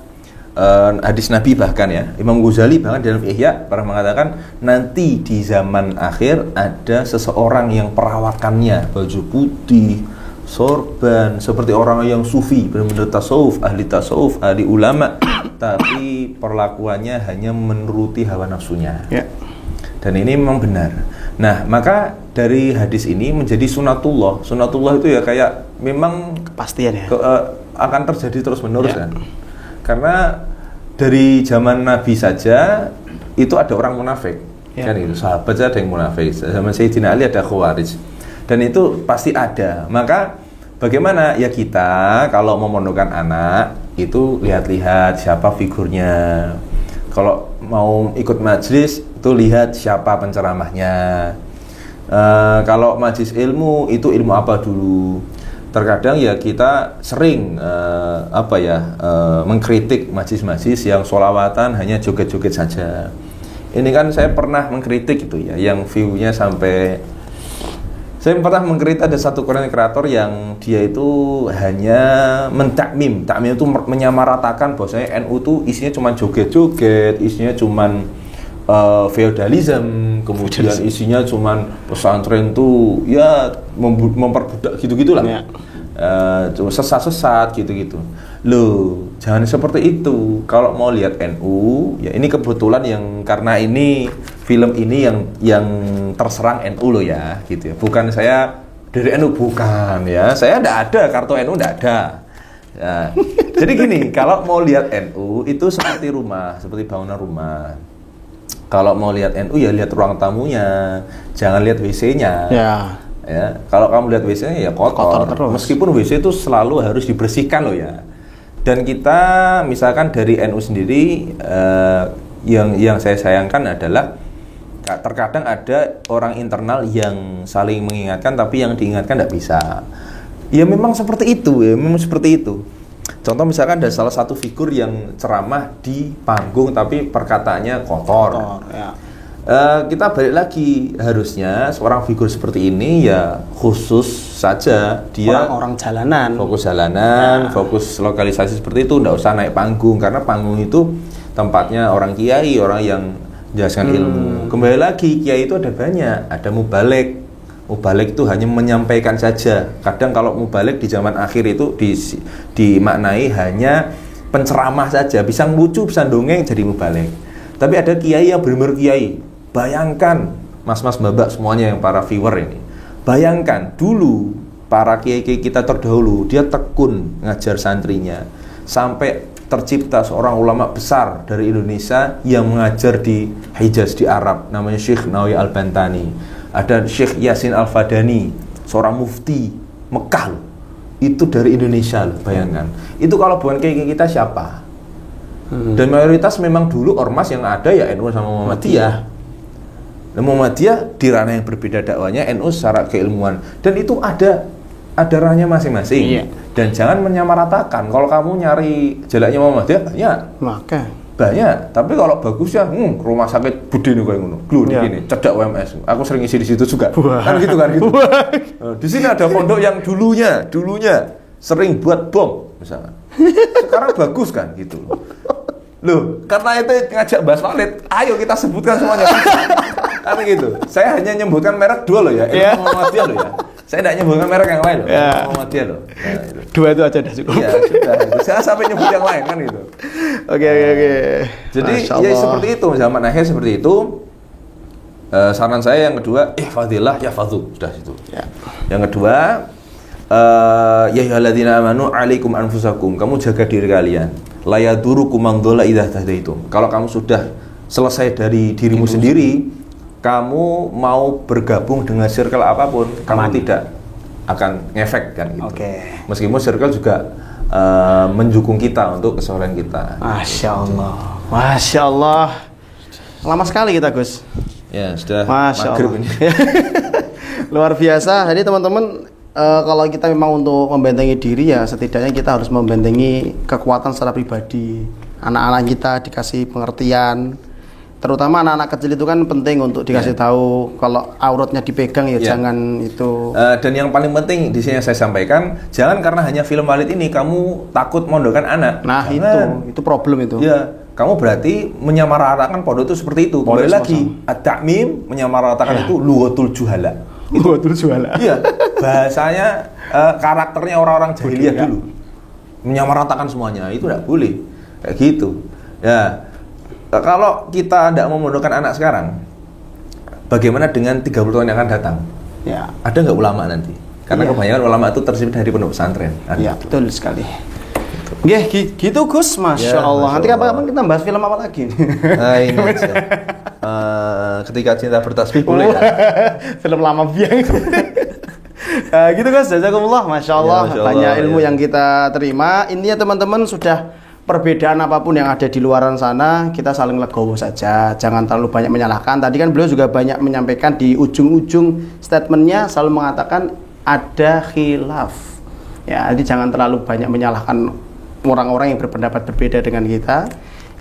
hadis Nabi bahkan ya. Imam Ghazali bahkan dalam Ihya pernah mengatakan nanti di zaman akhir ada seseorang yang perawakannya baju putih, sorban, seperti orang yang sufi, benar-benar tasawuf, ahli ulama, tapi perlakuannya hanya menuruti hawa nafsunya. Ya. Dan ini memang benar. Nah, maka dari hadis ini menjadi sunatullah. Sunatullah itu ya kayak memang kepastian ya. Akan terjadi terus-menerus kan. Karena dari zaman Nabi saja itu ada orang munafik. Kan itu, sahabat saja ada yang munafik. Zaman Sayyidina Ali ada Khawarij. Dan itu pasti ada. Maka bagaimana ya kita kalau memondokkan anak itu lihat-lihat siapa figurnya. Kalau mau ikut majelis itu lihat siapa penceramahnya. Kalau majelis ilmu itu ilmu apa dulu. Terkadang ya kita sering mengkritik majelis-majelis yang sholawatan hanya joget-joget saja. Ini kan saya pernah mengkritik itu ya, yang view-nya sampai saya pernah mengkritik ada satu konten kreator yang dia itu hanya mentakmim. Takmim itu menyamaratakan bahwasanya NU itu isinya cuma joget-joget, isinya cuma feodalism, kemudian isinya cuma pesantren tuh ya memperbudak gitu-gitulah. Ya. Sesat-sesat gitu-gitu. Loh, jangan seperti itu. Kalau mau lihat NU, ya ini kebetulan yang karena ini film ini yang terserang NU loh ya, gitu ya. Bukan saya dari NU, bukan ya. Saya enggak ada kartu NU, enggak ada. Ya. Jadi gini, kalau mau lihat NU itu seperti rumah, seperti bangunan rumah. Kalau mau lihat NU ya lihat ruang tamunya, jangan lihat WC-nya. Ya, kalau kamu lihat WC-nya ya kotor terus. Meskipun WC itu selalu harus dibersihkan loh ya. Dan kita misalkan dari NU sendiri yang saya sayangkan adalah terkadang ada orang internal yang saling mengingatkan tapi yang diingatkan tidak bisa. Ya memang seperti itu ya, memang seperti itu. Contoh misalkan ada salah satu figur yang ceramah di panggung tapi perkataannya kotor. Ya. Kita balik lagi, harusnya seorang figur seperti ini ya khusus saja dia orang jalanan, fokus lokalisasi seperti itu, nggak usah naik panggung karena panggung itu tempatnya orang kiai, orang yang menjelaskan ilmu. Kembali lagi, kiai itu ada banyak, ada mubalek. Mubalek itu hanya menyampaikan saja. Kadang kalau mubalek di zaman akhir itu dimaknai hanya penceramah saja, bisa lucu, bisa dongeng jadi mubalek. Tapi ada kiai yang benar-benar kiai. Bayangkan, mas-mas mbak semuanya yang para viewer ini. Bayangkan dulu para kiai-kiai kita terdahulu, dia tekun ngajar santrinya sampai tercipta seorang ulama besar dari Indonesia yang mengajar di Hijaz di Arab, namanya Syekh Nawawi Al-Bantani. Ada Syekh Yasin Al-Fadani, seorang mufti Mekah loh. Itu dari Indonesia loh, bayangkan. Itu kalau bukan kayak kita siapa? Dan mayoritas memang dulu ormas yang ada ya NU sama Muhammadiyah. Nah, Muhammadiyah di ranah yang berbeda dakwanya, NU secara keilmuan. Dan itu ada ranahnya masing-masing. Iya. Dan jangan menyamaratakan. Kalau kamu nyari jeleknya Muhammadiyah banyak, tapi kalau bagus ya rumah sakit Budi nih kayak ngono. Glue gini, cedak WMS. Aku sering isi di situ juga. Kan gitu. Di sini ada pondok yang dulunya sering buat bom misalnya. Sekarang bagus kan gitu. Loh, karena itu ngajak bahas Walid, ayo kita sebutkan semuanya. Kan gitu. Saya hanya menyebutkan merek dua loh ya. Muhammadiyah loh ya. Saya tidak menyebutkan merek yang lain loh. Muhammadiyah loh. Nah, itu. Dua itu aja dah cukup. Iya, sudah. Saya sampai nyebut yang lain kan gitu. Oke. Jadi ya seperti itu, zaman akhir seperti itu. Saran saya yang kedua, ihfadillah yahfadzu, sudah itu. Ya. Yang kedua, ya ayyuhalladzina amanu alaikum anfusakum, kamu jaga diri kalian. La yadurukum man dhalla idza tadaitum. Kalau kamu sudah selesai dari dirimu sendiri, kamu mau bergabung dengan circle apapun, kamu tidak akan ngefek kan gitu. Meskipun circle juga mendukung kita untuk kesolehan kita. Masya Allah. Lama sekali kita, Gus. Ya, sudah maghrib ini. Luar biasa. Jadi teman-teman, kalau kita memang untuk membentengi diri ya setidaknya kita harus membentengi kekuatan secara pribadi. Anak-anak kita dikasih pengertian, terutama anak-anak kecil itu kan penting untuk dikasih tahu kalau auratnya dipegang ya jangan itu. Dan yang paling penting di sini saya sampaikan, jangan karena hanya film Walid ini kamu takut mondokkan anak. Nah, itu problem itu. Ya, kamu berarti menyamaratakan pondok itu seperti itu. Kembali lagi, at-ta'mim menyamaratakan itu luwatul juhala. Luwatul juhala. Iya, bahasanya karakternya orang-orang jahiliyah dulu. Menyamaratakan semuanya, itu tidak boleh. Kayak gitu. Ya. Kalau kita tidak memondokkan anak sekarang, bagaimana dengan 30 tahun yang akan datang? Ya. Ada nggak ulama nanti? Karena kebanyakan ulama itu tersebut dari pondok pesantren. Iya, betul sekali. Nggih, gitu Gus, Masya Allah. Nanti kapan-kapan kita bahas film apa lagi? Nah, ini aja. Ketika cinta bertasbih boleh. Film lama biang. Gitu Gus, jazakumullah. Masya Allah, banyak ilmu yang kita terima. Intinya teman-teman sudah perbedaan apapun yang ada di luaran sana, kita saling legowo saja, jangan terlalu banyak menyalahkan. Tadi kan beliau juga banyak menyampaikan di ujung-ujung statementnya selalu mengatakan ada khilaf. Ya, jadi jangan terlalu banyak menyalahkan orang-orang yang berpendapat berbeda dengan kita.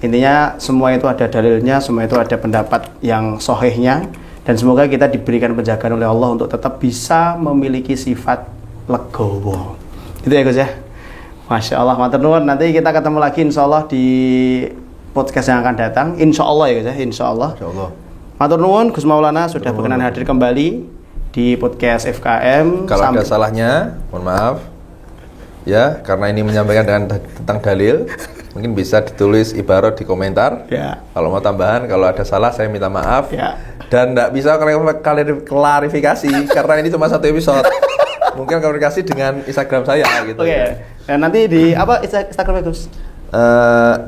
Intinya semua itu ada dalilnya, semua itu ada pendapat yang sahihnya, dan semoga kita diberikan penjagaan oleh Allah untuk tetap bisa memiliki sifat legowo. Itu ya Gus ya. Masya Allah, matur nuwun. Nanti kita ketemu lagi insya Allah di podcast yang akan datang. Insya Allah ya guys ya, insya Allah. Matur nuwun, Gus Maulana sudah berkenan hadir kembali di podcast FKM. Kalau ada salahnya, mohon maaf. Ya, karena ini menyampaikan tentang dalil, mungkin bisa ditulis ibarat di komentar. Ya. Kalau mau tambahan, kalau ada salah saya minta maaf. Ya. Dan tidak bisa klarifikasi karena ini cuma satu episode. Mungkin komunikasi dengan Instagram saya gitu. Oke. Nanti di apa Instagram Gus?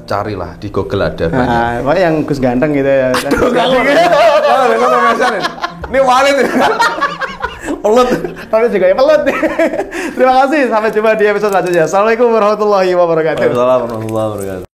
Carilah di Google ada banyak. Pokoknya yang Gus ganteng gitu ya. Gus ganteng. Ini Walid. Pelut. Tapi juga ya pelut. Terima kasih. Sampai jumpa di episode selanjutnya. Assalamualaikum warahmatullahi wabarakatuh. Waalaikumsalam warahmatullahi wabarakatuh.